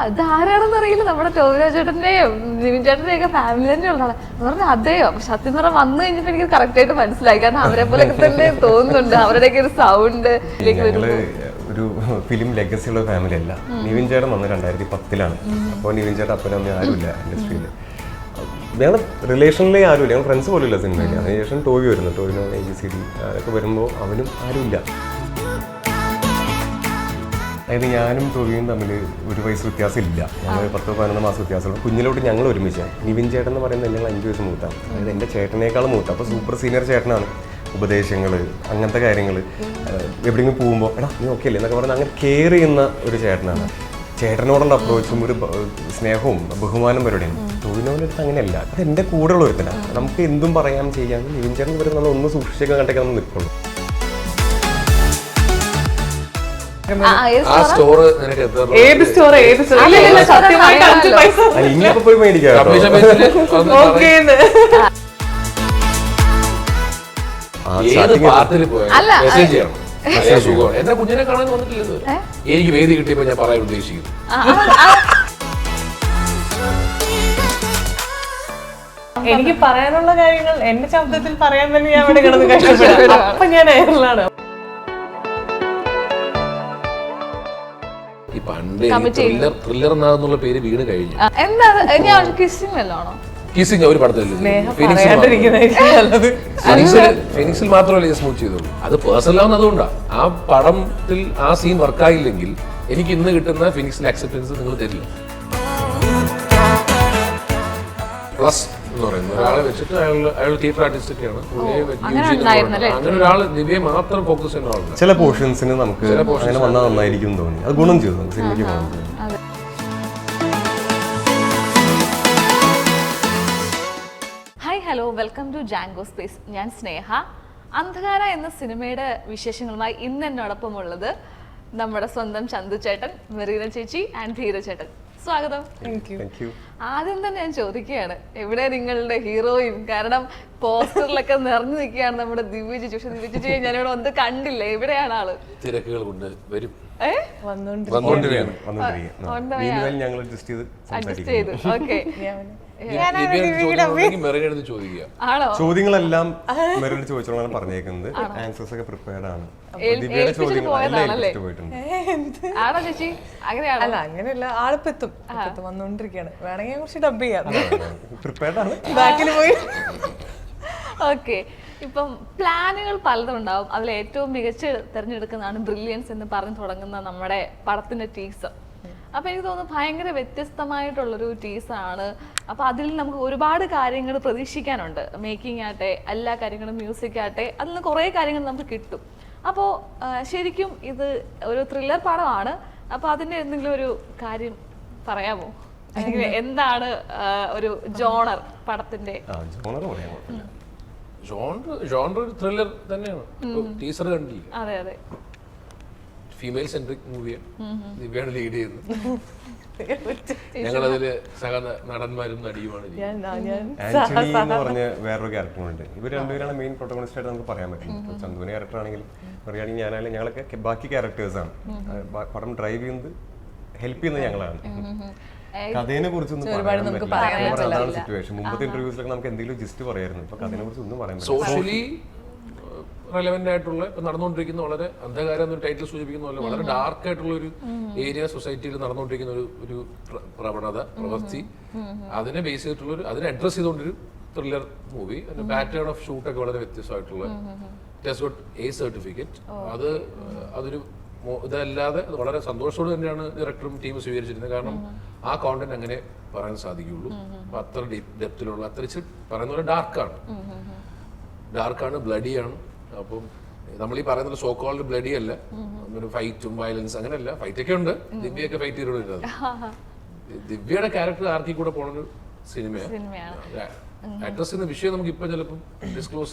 ഇത് ആരാണെന്ന് അറിയില്ല, നമ്മുടെ ടോവിനോ ചേട്ടന്റെയും നിവിൻ ചേട്ടന്റെയും ഒക്കെ ഫാമിലി തന്നെ ഉള്ളതാണ് പറഞ്ഞു. അതെയോ? പക്ഷെ സത്യം പറഞ്ഞാൽ വന്നു കഴിഞ്ഞപ്പോ എനിക്ക് കറക്റ്റ് ആയിട്ട് മനസ്സിലായി, കാരണം അവരെ പോലെ തന്നെ തോന്നുന്നുണ്ട്, അവരുടെയൊക്കെ ഒരു സൗണ്ട്. ഒരു ഫിലിം ലെഗസി ഉള്ള ഫാമിലി അല്ല. നിവിൻ ചേട്ടൻ വന്ന് 2010 അപ്പോൾ നിവിൻ ചേട്ടൻ അപ്പനും അമ്മയും ആരുമില്ല ഇൻഡസ്ട്രിയിൽ. ഞങ്ങൾ റിലേഷനിലേ ആരുമില്ല, ഞങ്ങൾ ഫ്രണ്ട്സ് പോലും ഇല്ല സിനിമയിൽ. അതിനുശേഷം ടോവി വരുന്നു, ടോവിനോ ABCD അതൊക്കെ വരുമ്പോൾ അവനും ആരുമില്ല. അതായത് ഞാനും ടോവിയും തമ്മിൽ 1 വയസ്സ് വ്യത്യാസം ഇല്ല, ഞങ്ങൾ 10-11 മാസം വ്യത്യാസമുള്ള. കുഞ്ഞിലോട്ട് ഞങ്ങൾ ഒരുമിച്ചാണ്. നിവിൻ ചേട്ടൻ എന്ന് പറയുന്നത് ഞങ്ങൾ 5 വയസ്സ് മൂത്താണ്, അതായത് എൻ്റെ ചേട്ടനേക്കാളും മൂത്ത. അപ്പോൾ സൂപ്പർ സീനിയർ ചേട്ടനാണ്. ഉപദേശങ്ങൾ, അങ്ങനത്തെ കാര്യങ്ങൾ, എവിടെയെങ്കിലും പോകുമ്പോൾ എടാ നീ ഓക്കെ അല്ലേ എന്നൊക്കെ പറഞ്ഞാൽ അങ്ങനെ കെയർ ചെയ്യുന്ന ഒരു ചേട്ടനാണ്. ചേട്ടനോടുള്ള അപ്രോച്ചും ഒരു സ്നേഹവും ബഹുമാനം പരിപാടിയാണ്. ടോവിനോൻ്റെ അടുത്ത് അങ്ങനെയല്ല, അത് എൻ്റെ കൂടെയുള്ള ഒരുത്തനാണ്. നമുക്ക് എന്തും പറയാം ചെയ്യാം. നിവിൻ ചേട്ടൻ വരെ നമ്മൾ ഒന്ന് സൂക്ഷിച്ചൊക്കെ കണ്ടൊക്കെ നമ്മൾ നിൽക്കുള്ളൂ. ഇനിയിപ്പോ പോയി മേടിക്കാം. എന്റെ കുഞ്ഞിനെ കാണാൻ വന്നിട്ടില്ല, എനിക്ക് വേദി കിട്ടിയപ്പോ ഞാൻ പറയാൻ ഉദ്ദേശിക്കുന്നു. എനിക്ക് പറയാനുള്ള കാര്യങ്ങൾ എന്റെ ശബ്ദത്തിൽ പറയാൻ തന്നെ ഞാൻ ഇവിടെ കിടന്ന് കഷ്ടപ്പെടും. അപ്പൊ ഞാൻ എയറിലാണ്. ഈ പണ്ട് ത്രില്ലർ എന്നാന്നുള്ള പേര് വീണ് കഴിഞ്ഞു. കിസിങ് ഒരു പടത്തില്ല, ഫിനിക്സിൽ മാത്രമല്ല സ്മൂത്ത് ചെയ്തോളൂ. അത് പേഴ്സണലാവുന്ന അതുകൊണ്ടാണ്. ആ പടത്തിൽ ആ സീൻ വർക്കായില്ലെങ്കിൽ എനിക്ക് ഇന്ന് കിട്ടുന്ന ഫിനിക്സിന്റെ അക്സെപ്റ്റൻസ് നിങ്ങൾ തരില്ല. പ്ലസ് എന്ന് പറയുന്നത് ഒരാളെ വെച്ചിട്ട് അയാൾ തിയേറ്റർ ആർട്ടിസ്റ്റ് ഒക്കെയാണ്. അങ്ങനെ ഒരാൾ ദിവ്യയെ മാത്രം ഫോക്കസ് ചെയ്യുന്ന ആളാണ്. ചില പോർഷൻസിന് നമുക്ക് അങ്ങനെ വന്നാൽ നന്നായിരിക്കും തോന്നി, അത് ഗുണം ചെയ്തു സിനിമയ്ക്ക് ഗുണം ചെയ്തു. Hello, welcome to Django space. ഞാൻ സ്നേഹ. അന്ധകാര എന്ന സിനിമയുടെ വിശേഷങ്ങളുമായി ഇന്ന് എന്നോടൊപ്പം ഉള്ളത് നമ്മുടെ സ്വന്തം ചന്തു ചേട്ടൻ, മെറീന ചേച്ചി ആൻഡ് ധീര ചേട്ടൻ. സ്വാഗതം. ആദ്യം തന്നെ ഞാൻ ചോദിക്കുകയാണ്, എവിടെ നിങ്ങളുടെ ഹീറോയിൻ? കാരണം പോസ്റ്ററിലൊക്കെ നിറഞ്ഞു നിൽക്കുകയാണ് നമ്മുടെ ദിവ്യ ചേച്ചി. പക്ഷെ ദിവ്യ ചേച്ചിയെ ഞാനിവിടെ വന്ന് കണ്ടില്ല, എവിടെയാണ് ആള്? തിരക്കുകൾ കൊണ്ട് വരും. ചോദ്യങ്ങളെല്ലാം മെറിനോട് ചോദിച്ചോളാണ് പറഞ്ഞേക്കുന്നത്. ആൻസേഴ്സ് ഒക്കെ പ്രിപ്പയർഡ് ആണ്. ദിവ്യയുടെ ചോദ്യങ്ങൾ പോയിട്ടുണ്ട്. അല്ല അങ്ങനെയല്ല, ആളിപ്പെത്തും വന്നോണ്ടിരിക്കുകയാണ്. വേണമെങ്കിൽ കുറച്ച് ഡബ് ചെയ്യാം. പ്രിപ്പയർഡ് ആണ്. ബാക്കിൽ പോയി. ഓക്കെ, ഇപ്പം പ്ലാനുകൾ പലതും ഉണ്ടാവും. അതിൽ ഏറ്റവും മികച്ച തിരഞ്ഞെടുക്കുന്നതാണ് ബ്രില്യൻസ് എന്ന് പറഞ്ഞു തുടങ്ങുന്ന നമ്മുടെ പടത്തിന്റെ ടീസർ. അപ്പൊ എനിക്ക് തോന്നുന്നു ഭയങ്കര വ്യത്യസ്തമായിട്ടുള്ളൊരു ടീസറാണ്. അപ്പൊ അതിൽ നമുക്ക് ഒരുപാട് കാര്യങ്ങൾ പ്രതീക്ഷിക്കാനുണ്ട്. മേക്കിംഗ് ആട്ടെ, എല്ലാ കാര്യങ്ങളും, മ്യൂസിക് ആട്ടെ, അതിൽ നിന്ന് കുറേ കാര്യങ്ങൾ നമുക്ക് കിട്ടും. അപ്പോൾ ശരിക്കും ഇത് ഒരു ത്രില്ലർ പടമാണ്. അപ്പൊ അതിന്റെ എന്തെങ്കിലും ഒരു കാര്യം പറയാമോ? എന്താണ് ഒരു ജോണർ പടത്തിന്റെ? ജോണർ ത്രില്ലർ തന്നെയാണ്. ടീസർ കണ്ടില്ല? അതെ അതെ. ഫീമെയിൽ സെൻട്രിക് മൂവിയാണ്, ദിവ്യാണ് ലീഡ് ചെയ്യുന്നത്. ഞങ്ങളതില് സഹ നടന്മാരും നടിയുമാണ്. ആന്റണി എന്ന് പറഞ്ഞ വേറൊരു ക്യാരക്ടറുണ്ട്. ഇവർ രണ്ടുപേരാണ് മെയിൻ പ്രൊട്ടഗണിസ്റ്റ് ആയിട്ട് നമുക്ക് പറയാൻ പറ്റും. ചന്തുവിന്റെ ക്യാരക്ടർ ആണെങ്കിലും പറയുകയാണെങ്കിൽ ഞാനായാലും ഞങ്ങളൊക്കെ ബാക്കി ക്യാരക്ടേഴ്സാണ്. പടം ഡ്രൈവ് ചെയ്യുന്നത്, ഹെൽപ്പ് ചെയ്യുന്നത് ഞങ്ങളാണ്. കഥയെ കുറിച്ചൊന്നും അതാണ് സിറ്റുവേഷൻ. മുമ്പത്തെ ഇന്റർവ്യൂസിലൊക്കെ നമുക്ക് എന്തെങ്കിലും ജസ്റ്റ് പറയായിരുന്നു. ഇപ്പൊ കഥയെ കുറിച്ച് ഒന്നും പറയാൻ പറ്റില്ല. സോഷ്യലി റെലവെന്റ് ആയിട്ടുള്ള, ഇപ്പൊ നടന്നുകൊണ്ടിരിക്കുന്ന, വളരെ അന്ധകാരം എന്നൊരു ടൈറ്റിൽ സൂചിപ്പിക്കുന്ന പോലെ വളരെ ഡാർക്ക് ആയിട്ടുള്ള ഒരു ഏരിയ സൊസൈറ്റിയിൽ നടന്നുകൊണ്ടിരിക്കുന്ന ഒരു പ്രവണത, പ്രവൃത്തി, അതിനെ ബേസ് ചെയ്തിട്ടുള്ള അതിനെ അഡ്രസ് ചെയ്തുകൊണ്ടൊരു thriller movie. Pattern of shoot ഒക്കെ വളരെ വ്യത്യസ്തമായിട്ടുള്ള, A സർട്ടിഫിക്കറ്റ്. അതൊരു ഇതല്ലാതെ അത് വളരെ സന്തോഷത്തോടെ തന്നെയാണ് ഡയറക്ടറും ടീമും സ്വീകരിച്ചിരുന്നത്. കാരണം ആ കോണ്ടന്റ് അങ്ങനെ പറയാൻ സാധിക്കുകയുള്ളൂ. അപ്പൊ അത്ര ഡെപ്തിലുള്ള, അത്ര പറയുന്ന പോലെ ഡാർക്കാണ്, ബ്ലഡിയാണ്. അപ്പം നമ്മൾ ഈ പറയുന്നത് സോ കോൾഡ് ബ്ലഡി അല്ല, ഒരു ഫൈറ്റും വയലൻസ് അങ്ങനെയല്ല. ഫൈറ്റ് ഒക്കെ ഉണ്ട്, ദിവ്യയൊക്കെ ഫൈറ്റ് ചെയ്തിരുന്നത്. ദിവ്യയുടെ ക്യാരക്ടർ ആർക്കി കൂടെ പോണൊരു സിനിമയാണ്. അഡ്രസ് ചെയ്യുന്ന വിഷയം നമുക്ക് ഇപ്പൊ ചിലപ്പോൾ ഡിസ്ക്ലോസ്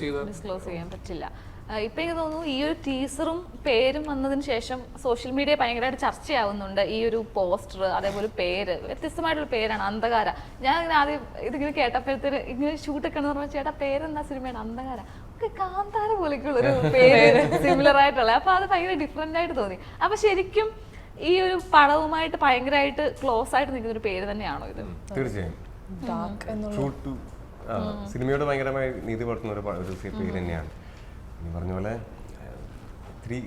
ചെയ്യാൻ പറ്റില്ല. ഇപ്പൊ എനിക്ക് തോന്നുന്നു ഈ ഒരു ടീസറും പേരും വന്നതിന് ശേഷം സോഷ്യൽ മീഡിയ ഭയങ്കരമായിട്ട് ചർച്ചയാവുന്നുണ്ട്. ഈ ഒരു പോസ്റ്റർ, അതേപോലെ പേര്, വ്യത്യസ്തമായിട്ടുള്ള പേരാണ് അന്ധകാര. ഞാൻ ആദ്യം ഇതിങ്ങനെ കേട്ടപ്പോഴത്തേന് ഇങ്ങനെ ഷൂട്ടൊക്കെ എന്ന് പറഞ്ഞാൽ ചേട്ടാ പേരെന്താ സിനിമയാണ്? അന്ധകാര. കാന്താര പോലെയൊക്കെയുള്ള ഒരു പേര് സിമിലർ ആയിട്ടുള്ള. അപ്പൊ അത് ഭയങ്കര ഡിഫറെന്റ് ആയിട്ട് തോന്നി. അപ്പൊ ശരിക്കും ഈ ഒരു പടവുമായിട്ട് ഭയങ്കരമായിട്ട് ക്ലോസ് ആയിട്ട് നിൽക്കുന്ന ഒരു പേര് തന്നെയാണോ ഇത്? തീർച്ചയായും ഡാർക്ക് എന്നുള്ള ട്രൂ ടു സിനിമയോട് ഭയങ്കരമായി നീതി പുലർത്തുന്ന ഒരു പേര് തന്നെയാണ്. ഈ പറഞ്ഞ പോലെ ഇത്തിരി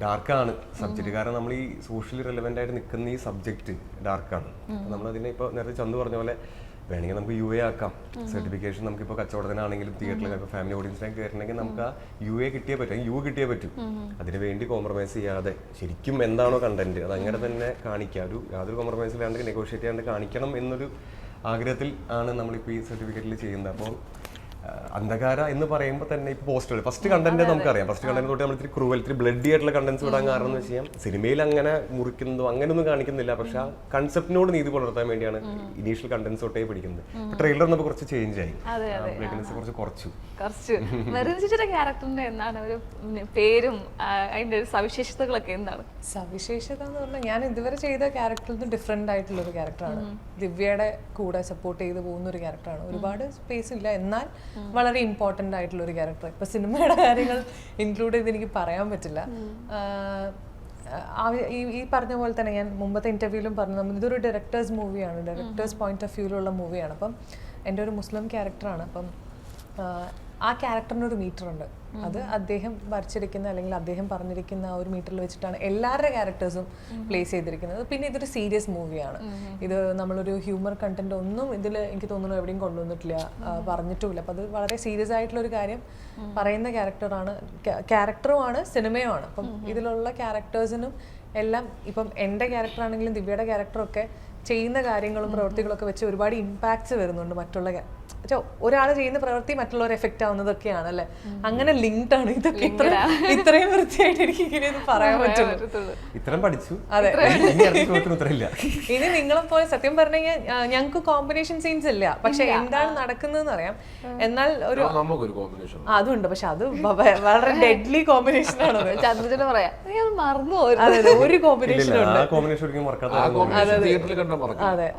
ഡാർക്കാണ് സബ്ജക്റ്റ്. കാരണം നമ്മൾ ഈ സോഷ്യലി റെലവെന്റ് ആയിട്ട് നിൽക്കുന്ന ഈ സബ്ജക്റ്റ് ഡാർക്കാണ്. നമ്മളതിനെ ഇപ്പോൾ നേരത്തെ ചന്തു പറഞ്ഞ പോലെ വേണമെങ്കിൽ നമുക്ക് UA ആക്കാം. സർട്ടിഫിക്കേഷൻ നമുക്കിപ്പോൾ കച്ചവടത്തിനാണെങ്കിലും തിയേറ്ററിൽ ഇപ്പോൾ ഫാമിലി ഓഡിയൻസിനൊക്കെ കയറണമെങ്കിൽ നമുക്ക് ആ UA കിട്ടിയേ പറ്റും, U കിട്ടിയേ പറ്റും. അതിന് വേണ്ടി കോംപ്രമൈസ് ചെയ്യാതെ ശരിക്കും എന്താണോ കണ്ടന്റ് അത് അങ്ങനെ തന്നെ കാണിക്കുക. യാതൊരു കോംപ്രമൈസ് ഇല്ലാണ്ട് നെഗോഷിയേറ്റ് ചെയ്യാണ്ട് കാണിക്കണം എന്നൊരു ആഗ്രഹത്തിൽ ആണ് നമ്മളിപ്പോൾ ഈ സർട്ടിഫിക്കറ്റിൽ ചെയ്യുന്നത്. അപ്പോൾ അന്ധകാര എന്ന് പറയുമ്പോൾ തന്നെ ഇപ്പോൾ പോസ്റ്റർ ഫസ്റ്റ് കണ്ടന്റ് നമുക്കറിയാം. ഫസ്റ്റ് കണ്ടന്റ് തൊട്ട് നമ്മൾ ഇത്തിരി ക്രൂവൽ, ഇത്തിരി ബ്ലഡി ആയിട്ടുള്ള കണ്ടന്റ്സ് വിടാൻ കാരണം എന്ന് വെച്ചാൽ സിനിമയിൽ അങ്ങനെ മുറിക്കുന്നതോ അങ്ങനെയൊന്നും കാണിക്കുന്നില്ല. പക്ഷെ ആ കൺസെപ്റ്റിനോട് നീതി പുലർത്താൻ വേണ്ടിയാണ് ഇനീഷ്യൽ കണ്ടന്റ്സ് തൊട്ടേ പിടിക്കുന്നത്. ട്രെയിലർ നമുക്ക് കുറച്ച് ചേഞ്ച് ആയി, ബ്ലഡിനെസ് കുറച്ച് കുറച്ചു. മെറിൻസിയുടെ ക്യാരക്ടറിന്റെ എന്താണ് ഒരു പേരും അതിന്റെ ഒരു സവിശേഷതകളൊക്കെ എന്താണ്? സവിശേഷത എന്ന് പറഞ്ഞാൽ ഞാൻ ഇതുവരെ ചെയ്ത ക്യാരക്ടറിൽ നിന്ന് ഡിഫറെന്റ് ആയിട്ടുള്ള ഒരു ക്യാരക്ടറാണ്. ദിവ്യയുടെ കൂടെ സപ്പോർട്ട് ചെയ്ത് പോകുന്ന ഒരു ക്യാരക്ടറാണ്. ഒരുപാട് സ്പേസ് ഇല്ല, എന്നാൽ വളരെ ഇമ്പോർട്ടൻ്റ് ആയിട്ടുള്ള ഒരു ക്യാരക്ടർ. ഇപ്പൊ സിനിമയുടെ കാര്യങ്ങൾ ഇൻക്ലൂഡ് ചെയ്ത് എനിക്ക് പറയാൻ പറ്റില്ല. ഈ പറഞ്ഞ പോലെ തന്നെ ഞാൻ മുമ്പത്തെ ഇന്റർവ്യൂവിലും പറഞ്ഞു, ഇതൊരു ഡയറക്ടേഴ്സ് മൂവിയാണ്, ഡയറക്ടേഴ്സ് പോയിന്റ് ഓഫ് വ്യൂവിലുള്ള മൂവിയാണ്. അപ്പം എൻ്റെ ഒരു മുസ്ലിം ക്യാരക്ടറാണ്. അപ്പം ആ ക്യാരക്ടറിന് ഒരു മീറ്റർ ഉണ്ട്. അത് അദ്ദേഹം വരച്ചിരിക്കുന്ന അല്ലെങ്കിൽ അദ്ദേഹം പറഞ്ഞിരിക്കുന്ന ആ ഒരു മീറ്ററിൽ വെച്ചിട്ടാണ് എല്ലാവരുടെ ക്യാരക്ടേഴ്സും പ്ലേസ് ചെയ്തിരിക്കുന്നത്. പിന്നെ ഇതൊരു സീരിയസ് മൂവിയാണ്. ഇത് നമ്മളൊരു ഹ്യൂമർ കണ്ടന്റ് ഒന്നും ഇതിൽ എനിക്ക് തോന്നുന്നു എവിടെയും കൊണ്ടുവന്നിട്ടില്ല, പറഞ്ഞിട്ടുമില്ല. അപ്പം അത് വളരെ സീരിയസ് ആയിട്ടുള്ള ഒരു കാര്യം പറയുന്ന ക്യാരക്ടറുമാണ്, സിനിമയുമാണ്. അപ്പം ഇതിലുള്ള ക്യാരക്ടേഴ്സിനും എല്ലാം ഇപ്പം എൻ്റെ ക്യാരക്ടറാണെങ്കിലും ദിവ്യയുടെ ക്യാരക്ടറൊക്കെ ചെയ്യുന്ന കാര്യങ്ങളും പ്രവൃത്തികളൊക്കെ വെച്ച് ഒരുപാട് ഇമ്പാക്ട്സ് വരുന്നുണ്ട്. മറ്റുള്ള ഒരാൾ ചെയ്യുന്ന പ്രവൃത്തി മറ്റുള്ളവർ എഫക്റ്റ് ആവുന്നതൊക്കെയാണ് അല്ലെ, അങ്ങനെ ലിങ്ക്ഡ് ആണ് ഇതൊക്കെ. ഇത്രയും വൃത്തിയായിട്ട് എനിക്ക് ഇങ്ങനെ പറയാൻ പറ്റുള്ളൂ. ഇത്രയും പഠിച്ചു. അതെ, ഇനി നിങ്ങളെ പോലെ സത്യം പറഞ്ഞു കഴിഞ്ഞാൽ ഞങ്ങൾക്ക് കോമ്പിനേഷൻ സീൻസ് ഇല്ല, പക്ഷെ എന്താണ് നടക്കുന്നതെന്ന് അറിയാം. എന്നാൽ ഒരു അതുണ്ട്, പക്ഷെ അത് വളരെ ഡെഡ്ലി കോമ്പിനേഷൻ ആണ്. ചന്ദ്രജന പറയാ മറന്നു അതെ, ഒരു കോമ്പിനേഷൻ ഉണ്ട്. അതെ,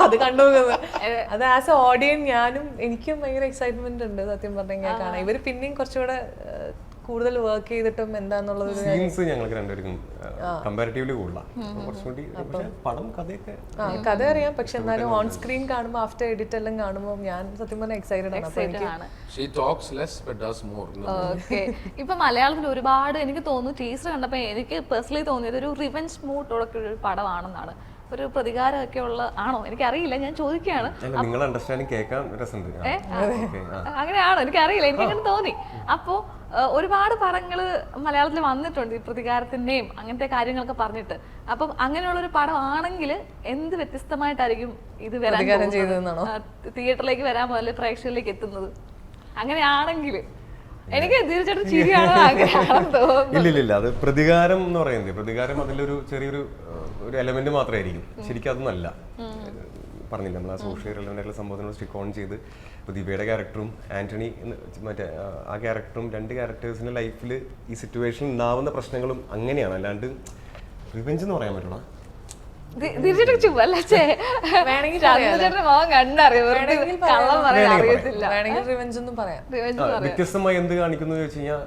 അത് കണ്ടു. അത് ആസ് എ ഓഡിയൻസ് ഞാനും എനിക്കും ഭയങ്കര എക്സൈറ്റ്മെന്റ് ഉണ്ട് സത്യം പറഞ്ഞാൽ കാണാം. ഇവര് പിന്നെയും കുറച്ചുകൂടെ കൂടുതൽ വർക്ക് ചെയ്തിട്ടും എന്താന്നുള്ളത് ഞങ്ങൾക്ക് രണ്ടുപേർക്കും കമ്പാരിറ്റീവ്ലി കഥ അറിയാം. പക്ഷെ എന്നാലും ഓൺ സ്ക്രീൻ കാണുമ്പോൾ ആഫ്റ്റർ എഡിറ്റ് എല്ലാം കാണുമ്പോൾ ഞാൻ സത്യം പറഞ്ഞാൽ എക്സൈറ്റഡ് ആണ്. ഇപ്പൊ മലയാളത്തിൽ ഒരുപാട് എനിക്ക് തോന്നുന്നു ടീച്ചർ കണ്ടപ്പോ എനിക്ക് പേഴ്സണലി തോന്നിയത് ഒരു റിവെഞ്ച് മൂഡോടൊക്കെ ഒരു പടമാണെന്നാണ്. ഒരു പ്രതികാരമൊക്കെ ഉള്ള ആണോ എനിക്കറിയില്ല, ഞാൻ ചോദിക്കുകയാണ്. അങ്ങനെയാണോ എനിക്കറിയില്ല, എനിക്കങ്ങനെ തോന്നി. അപ്പോ ഒരുപാട് പടങ്ങള് മലയാളത്തിൽ വന്നിട്ടുണ്ട് ഈ പ്രതികാരത്തിന്റെയും അങ്ങനത്തെ കാര്യങ്ങളൊക്കെ പറഞ്ഞിട്ട്. അപ്പം അങ്ങനെയുള്ളൊരു പടം ആണെങ്കിൽ എന്ത് വ്യത്യസ്തമായിട്ടായിരിക്കും ഇത് വരാൻ തിയേറ്ററിലേക്ക് വരാൻ പോലെ പ്രേക്ഷകരിലേക്ക് എത്തുന്നത്? അങ്ങനെയാണെങ്കിൽ എനിക്ക് തീർച്ചയായിട്ടും ചിരിയാണ് ആഗ്രഹം തോന്നുന്നു. ഇല്ല, അത് പ്രതികാരം എന്ന് പറയുന്നത് പ്രതികാരം അതിലൊരു ചെറിയൊരു എലമെന്റ് മാത്രമായിരിക്കും. ശരിക്കും അതൊന്നല്ല. പറഞ്ഞില്ല, നമ്മൾ ആ സോഷ്യൽ റെലവെന്റ് ആയിട്ടുള്ള സംഭവത്തിനോട് സ്റ്റിക്ക് ഓൺ ചെയ്ത് ദിവ്യയുടെ ക്യാരക്ടറും ആന്റണി മറ്റേ ആ ക്യാരക്ടറും രണ്ട് ക്യാരക്ടേഴ്സിന്റെ ലൈഫിൽ ഈ സിറ്റുവേഷൻ ഉണ്ടാവുന്ന പ്രശ്നങ്ങളും അങ്ങനെയാണ്. അല്ലാണ്ട് റിവെഞ്ച് എന്ന് പറയാൻ പറ്റണോ? വ്യത്യസ്തമായി എന്ത് കാണിക്കുന്നു ചോദിച്ചു കഴിഞ്ഞാൽ,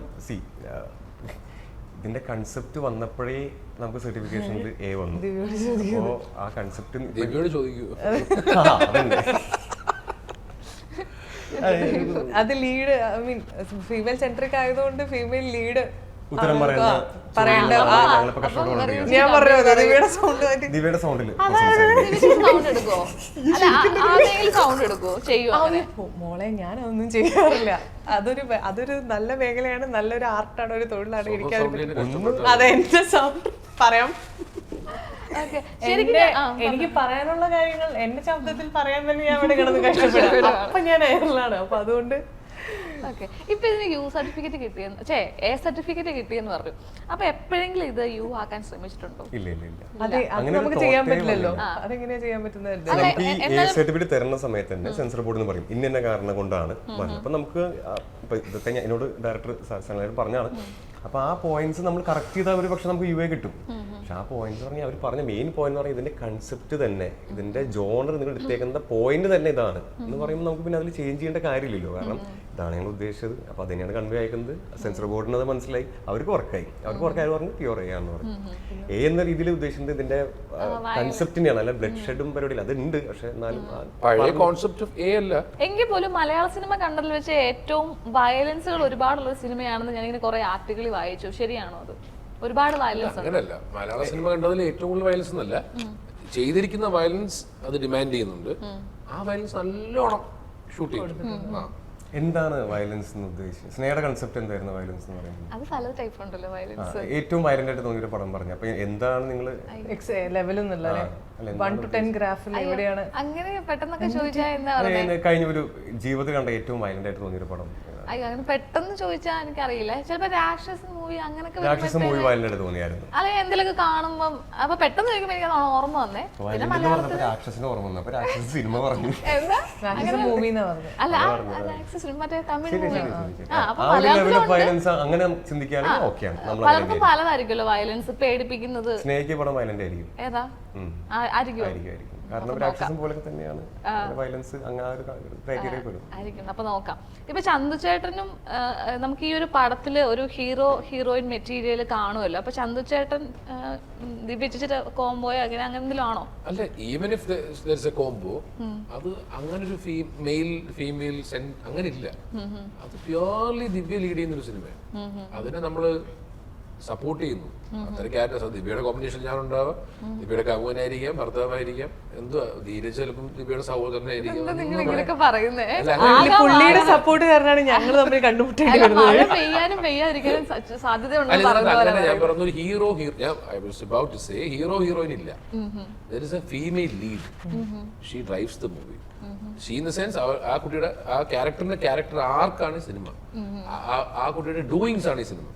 ഇതിന്റെ കൺസെപ്റ്റ് വന്നപ്പോഴേ നമുക്ക് സർട്ടിഫിക്കേഷനിൽ A വന്നു. അപ്പോ ആ കൺസെപ്റ്റ് അത് lead I mean female centric ആയതുകൊണ്ട് ഫീമെയിൽ ലീഡ് ഉത്തരം പറയണ്ട. ദിവ്യയുടെ സൗണ്ടിൽ മോളെ ഞാൻ അതൊന്നും ചെയ്യാറില്ല. അതൊരു നല്ല മേഖലയാണ്, നല്ലൊരു ആർട്ടാണ്, ഒരു തൊഴിലാണ്. അതെ, എന്റെ സൗണ്ട് പറയാം. എനിക്ക് പറയാനുള്ള കാര്യങ്ങൾ എന്റെ ശബ്ദത്തിൽ പറയാൻ തന്നെ ഞാൻ ഇവിടെ കിടന്ന് കഷ്ടപ്പെടും. അപ്പൊ ഞാൻ എയറിലാണ്. അപ്പൊ അതുകൊണ്ട് ഇപ്പൊ ഇതിന് യു സർട്ടിഫിക്കറ്റ് കിട്ടിയെന്ന് എ സർട്ടിഫിക്കറ്റ് കിട്ടിയെന്ന് പറഞ്ഞു. അപ്പൊ എപ്പോഴെങ്കിലും ഇത് യു ആക്കാൻ ശ്രമിച്ചിട്ടുണ്ടോ? ഇല്ല. അത് നമുക്ക് ചെയ്യാൻ പറ്റില്ലല്ലോ. അതെങ്ങനെയാ ചെയ്യാൻ പറ്റുന്നത്? ഈ സർട്ടിഫിക്കറ്റ് തരുന്ന സമയത്ത് തന്നെ സെൻസർ ബോർഡ് എന്ന് പറയും ഇന്ന കാരണം കൊണ്ടാണ് പറഞ്ഞത്. അപ്പൊ നമുക്ക് ഇതൊക്കെ എന്നോട് ഡയറക്ടർ പറഞ്ഞാണ്. അപ്പൊ ആ പോയിന്റ്സ് നമ്മൾ കറക്റ്റ് ചെയ്താൽ ഒരു പക്ഷെ നമുക്ക് UA കിട്ടും. പക്ഷെ ആ പോയിന്റ് പറഞ്ഞാൽ അവർ പറഞ്ഞ മെയിൻ പോയിന്റ് പറഞ്ഞാൽ ഇതിന്റെ കൺസെപ്റ്റ് തന്നെ, ഇതിന്റെ ജോണർ നിങ്ങൾ എടുത്തേക്കുന്ന പോയിന്റ് തന്നെ ഇതാണ് എന്ന് പറയുമ്പോൾ നമുക്ക് പിന്നെ അതിൽ ചേഞ്ച് ചെയ്യേണ്ട കാര്യമില്ലല്ലോ. കാരണം ഇതാണ് ഞങ്ങൾ ഉദ്ദേശിച്ചത്, അപ്പൊ അത് തന്നെയാണ് കൺവേ അയക്കുന്നത്. സെൻസർ ബോർഡിന് അത് മനസ്സിലായി, അവർക്ക് വർക്കായി പറഞ്ഞു പ്യൂർ ചെയ്യാന്ന് പറഞ്ഞു. എ എന്ന രീതിയിൽ ഉദ്ദേശിക്കുന്നത് ഇതിന്റെ കൺസെപ്റ്റിനെയാണ്, അല്ല ബ്ലഡ് ഷെഡും പരിപാടിയില്ല, അതുണ്ട്. പക്ഷെ എന്നാലും പഴയ കോൺസെപ്റ്റ് ഓഫ് എ അല്ല. എങ്കിൽ പോലും മലയാള സിനിമ കണ്ടതിൽ വെച്ച് ഏറ്റവും വയലൻസുകൾ ഒരുപാടുള്ള സിനിമയാണെന്ന് ഞാനിങ്ങനെ കുറെ ആർട്ടിക്കിൾ വായിച്ചു. ശരിയാണോ അത്? ഒരുപാട് വയലൻസ് അങ്ങനെയല്ല, മലയാള സിനിമ കണ്ടതിൽ ഏറ്റവും കൂടുതൽ വയലൻസ് എന്നല്ല, ചെയ്തിരിക്കുന്ന വയലൻസ് അത് ഡിമാൻഡ് ചെയ്യുന്നുണ്ട്. ആ വയലൻസ് നല്ലോണം ഷൂട്ട് ചെയ്യും. എന്താണ് വയലൻസ് എന്ന് ഉദ്ദേശിച്ചത്? സ്നേഹയുടെ കൺസെപ്റ്റ് എന്തായിരുന്നു വയലൻസ് എന്ന് പറയുന്നത്? അത് പല ടൈപ്പ് ഉണ്ടല്ലോ വയലൻസ്. ഏറ്റവും വയലന്റ് ആയിട്ട് തോന്നിയൊരു പടം പറഞ്ഞു. അപ്പൊ എന്താണ് നിങ്ങൾ ലെവലൊന്നുമില്ല 1 to 10 ഗ്രാഫിൽ എവിടെയാണ് അങ്ങനെ പെട്ടെന്നൊക്കെ ചോദിച്ചാൽ എന്താ പറയുക? കഴിഞ്ഞ ഒരു ജീവിതത്തിൽ കണ്ട ഏറ്റവും വയലന്റ് ആയിട്ട് തോന്നിയൊരു പടം? അയ്യോ, അങ്ങനെ പെട്ടെന്ന് ചോദിച്ചാൽ എനിക്കറിയില്ല. ചിലപ്പോ രാക്ഷസ മൂവി അങ്ങനൊക്കെ രാക്ഷസ മൂവി വയലന്റ് ആയിട്ട് തോന്നിയായിരുന്നു? അല്ലെങ്കിൽ എന്തെങ്കിലുമൊക്കെ കാണുമ്പം അപ്പൊ പെട്ടെന്ന് ചോദിക്കുമ്പോ എനിക്ക് ഓർമ്മ വന്നേ. പിന്നെ മലയാളത്തിൽ രാക്ഷസിന് ഓർമ്മ വന്നു, അപ്പൊ രാക്ഷസ സിനിമ പറഞ്ഞു. എന്താ മൂവി അല്ല രാക്ഷസ മറ്റേ തമിഴ് മൂവി. അങ്ങനെ ചിന്തിക്കുകയാണെങ്കിൽ ഓക്കെയാണ്. പലർക്കും പലതായിരിക്കുമല്ലോ വയലൻസ്. പേടിപ്പിക്കുന്നത് സ്നേഹിക്ക പടം വയലന്റ് ആയിരിക്കും. ഏതാ ആയിരിക്കും? കാരണം രാക്ഷസം പോലെ തന്നെയാണ് വയലൻസ്, ആയിരിക്കും. അപ്പൊ നോക്കാം. ഇപ്പൊ ചന്തുചേട്ടനും നമുക്ക് ഈ ഒരു പടത്തില് ഒരു ഹീറോയിൻ മെറ്റീരിയൽ കാണുമല്ലോ. അപ്പൊ ചന്തുചേട്ടൻ ദിവ്യച്ചിട്ട് കോംബോയോ അങ്ങനെ എന്തെങ്കിലും ആണോ? അല്ല, even if there is a combo, അത് അങ്ങനെ ഒരു മെയിൽ ഫീമെയിൽ അങ്ങനെ ഇല്ല. അത് പ്യൂർലി ദിവ്യ ലീഡ് ചെയ്യുന്ന ഒരു സിനിമയാണ്. അതിനെ നമ്മള് സപ്പോർട്ട് ചെയ്യുന്നു. അത്തരം ക്യാരക്ടേഴ്സ്, ദിവ്യയുടെ കോമ്പിനേഷൻ ഞാനുണ്ടാവാം, ദിവ്യയുടെ കവുനായിരിക്കാം, ഭർത്താവായിരിക്കാം, എന്തുവാ ധീരജ് ചിലപ്പം ദിവ്യയുടെ സഹോദരനായിരിക്കും. പുള്ളിയുടെ സപ്പോർട്ട് കാരണമാണ് ഞങ്ങൾ തമ്മിൽ കണ്ടുമുട്ടേണ്ടി വരുന്നത്. മഴ പെയ്യാനും പെയ്യാതിരിക്കാനും സാധ്യതയുണ്ട്. ഞാൻ പറഞ്ഞൊരു ഹീറോ ഹീറോയിൻ ഇല്ല. There is a female lead. She drives the movie. She in the sense ആ കുട്ടിയുടെ ആ ക്യാരക്ടറിന്റെ ക്യാരക്ടർ ആർക്കാണ് സിനിമ, ആ കുട്ടിയുടെ ഡൂയിങ്സ് ആണ് ഈ സിനിമ.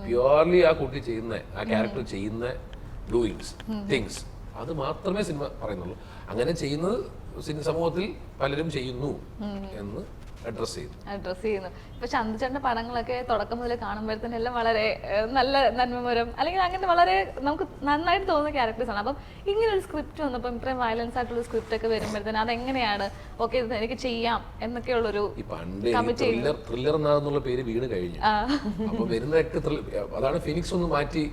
പ്യൂർലി ആ കുട്ടി ചെയ്യുന്ന ആ ക്യാരക്ടർ ചെയ്യുന്ന ഡൂയിങ്സ് തിങ്സ് അത് മാത്രമേ സിനിമ പറയുന്നുള്ളൂ. അങ്ങനെ ചെയ്യുന്നത് സമൂഹത്തിൽ പലരും ചെയ്യുന്നു എന്ന് അഡ്രസ് ചെയ്യുന്നു. ഇപ്പൊ ചന്തുചേട്ടന്റെ പടങ്ങളൊക്കെ തുടക്കം മുതൽ കാണുമ്പോഴത്തേനും എല്ലാം വളരെ നല്ല നന്മമരം അല്ലെങ്കിൽ അങ്ങനെ വളരെ നമുക്ക് നന്നായിട്ട് തോന്നുന്ന ക്യാരക്ടേഴ്സ് ആണ്. അപ്പം ഇങ്ങനെ ഒരു സ്ക്രിപ്റ്റ് വന്നപ്പോൾ ഇത്രയും വയലൻസ് ആയിട്ടുള്ള സ്ക്രിപ്റ്റ് ഒക്കെ വരുമ്പോഴത്തേനും അതെങ്ങനെയാണ് ഓക്കെ എനിക്ക് ചെയ്യാം എന്നൊക്കെയുള്ളൊരു ത്രില്ലർ എന്നുള്ള പേര് വീണ് കഴിഞ്ഞു. അപ്പൊ വരുന്നതൊക്കെ അതാണ് ഫിനിക്സ് ഒന്ന് മാറ്റി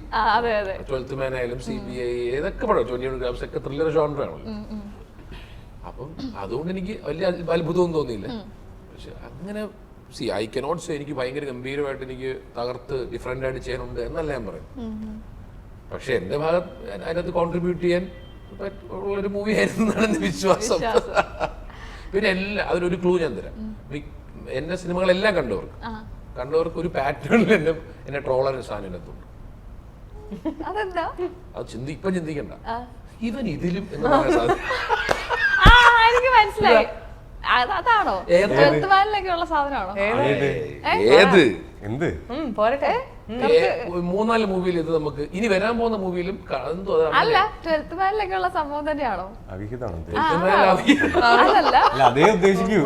12th Man ആയാലും CBI ഏതൊക്കെ പടം 21 ഗ്രാംസ് ഒക്കെ ത്രില്ലർ ജോണറാണല്ലോ. അപ്പം അതുകൊണ്ട് എനിക്ക് വലിയ അത്ഭുതമൊന്നും തോന്നിയില്ല. പക്ഷെ അങ്ങനെ ഐ കനോട്ട് സേ എനിക്ക് ഭയങ്കര ഗംഭീരമായിട്ട് എനിക്ക് തകർത്ത് ഡിഫറെന്റ് ആയിട്ട് ചെയ്യാനുണ്ട് എന്നല്ല ഞാൻ പറയും. പക്ഷെ എന്റെ ഭാഗം അതിനകത്ത് കോൺട്രിബ്യൂട്ട് ചെയ്യാൻ ഉള്ളൊരു മൂവി ആയിരുന്നു എന്നാണ് എന്റെ വിശ്വാസം. പിന്നെ അതിനൊരു ക്ലൂ ഞാൻ തരാം. എന്റെ സിനിമകളെല്ലാം കണ്ടവർക്ക് ഒരു പാറ്റേണിൽ എന്നെ ട്രോളർ സാധനത്തുണ്ട്. അത് ഇപ്പൊ ചിന്തിക്കണ്ട, ഇവൻ ഇതിലും എന്ന് പറയാൻ സാധ്യത. എനിക്ക് മനസ്സിലായി. അതാണോ ഉള്ള സാധനമാണോ? ഏത് എന്ത് പോരട്ടെ 3-4 മൂവിയിൽ ഇത് നമുക്ക് ഇനി വരാൻ പോകുന്ന മൂവിയിലും അല്ല 12th Man ഉള്ള സംഭവം തന്നെയാണോ? അതേ ഉദ്ദേശിക്കൂ.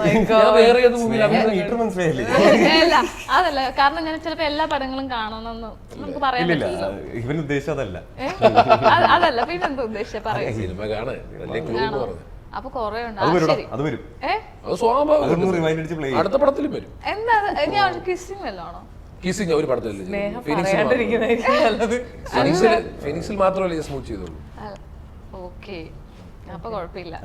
അതല്ല, കാരണം ഞാൻ ചിലപ്പോ എല്ലാ പടങ്ങളും കാണണമെന്ന് നമുക്ക് പറയാൻ പറ്റില്ല. ഇവൻ ഉദ്ദേശിച്ചതല്ല. അതല്ല പിന്നെ എന്താ ഉദ്ദേശിച്ച പറയാം. സിനിമ കാണാൻ അപ്പൊ കൊറേ ഉണ്ട്. അടുത്ത പടത്തിലും വരും. എന്താ ഞാൻ കിസ്സിംഗ് വല്ലോണോ? കിസ്സിംഗ് ഒരു പടത്തില്ല, ഫിനിക്സിൽ മാത്രമല്ല സ്മൂത്ത് ചെയ്തോളൂ. ഓക്കെ, അപ്പൊ കുഴപ്പമില്ല.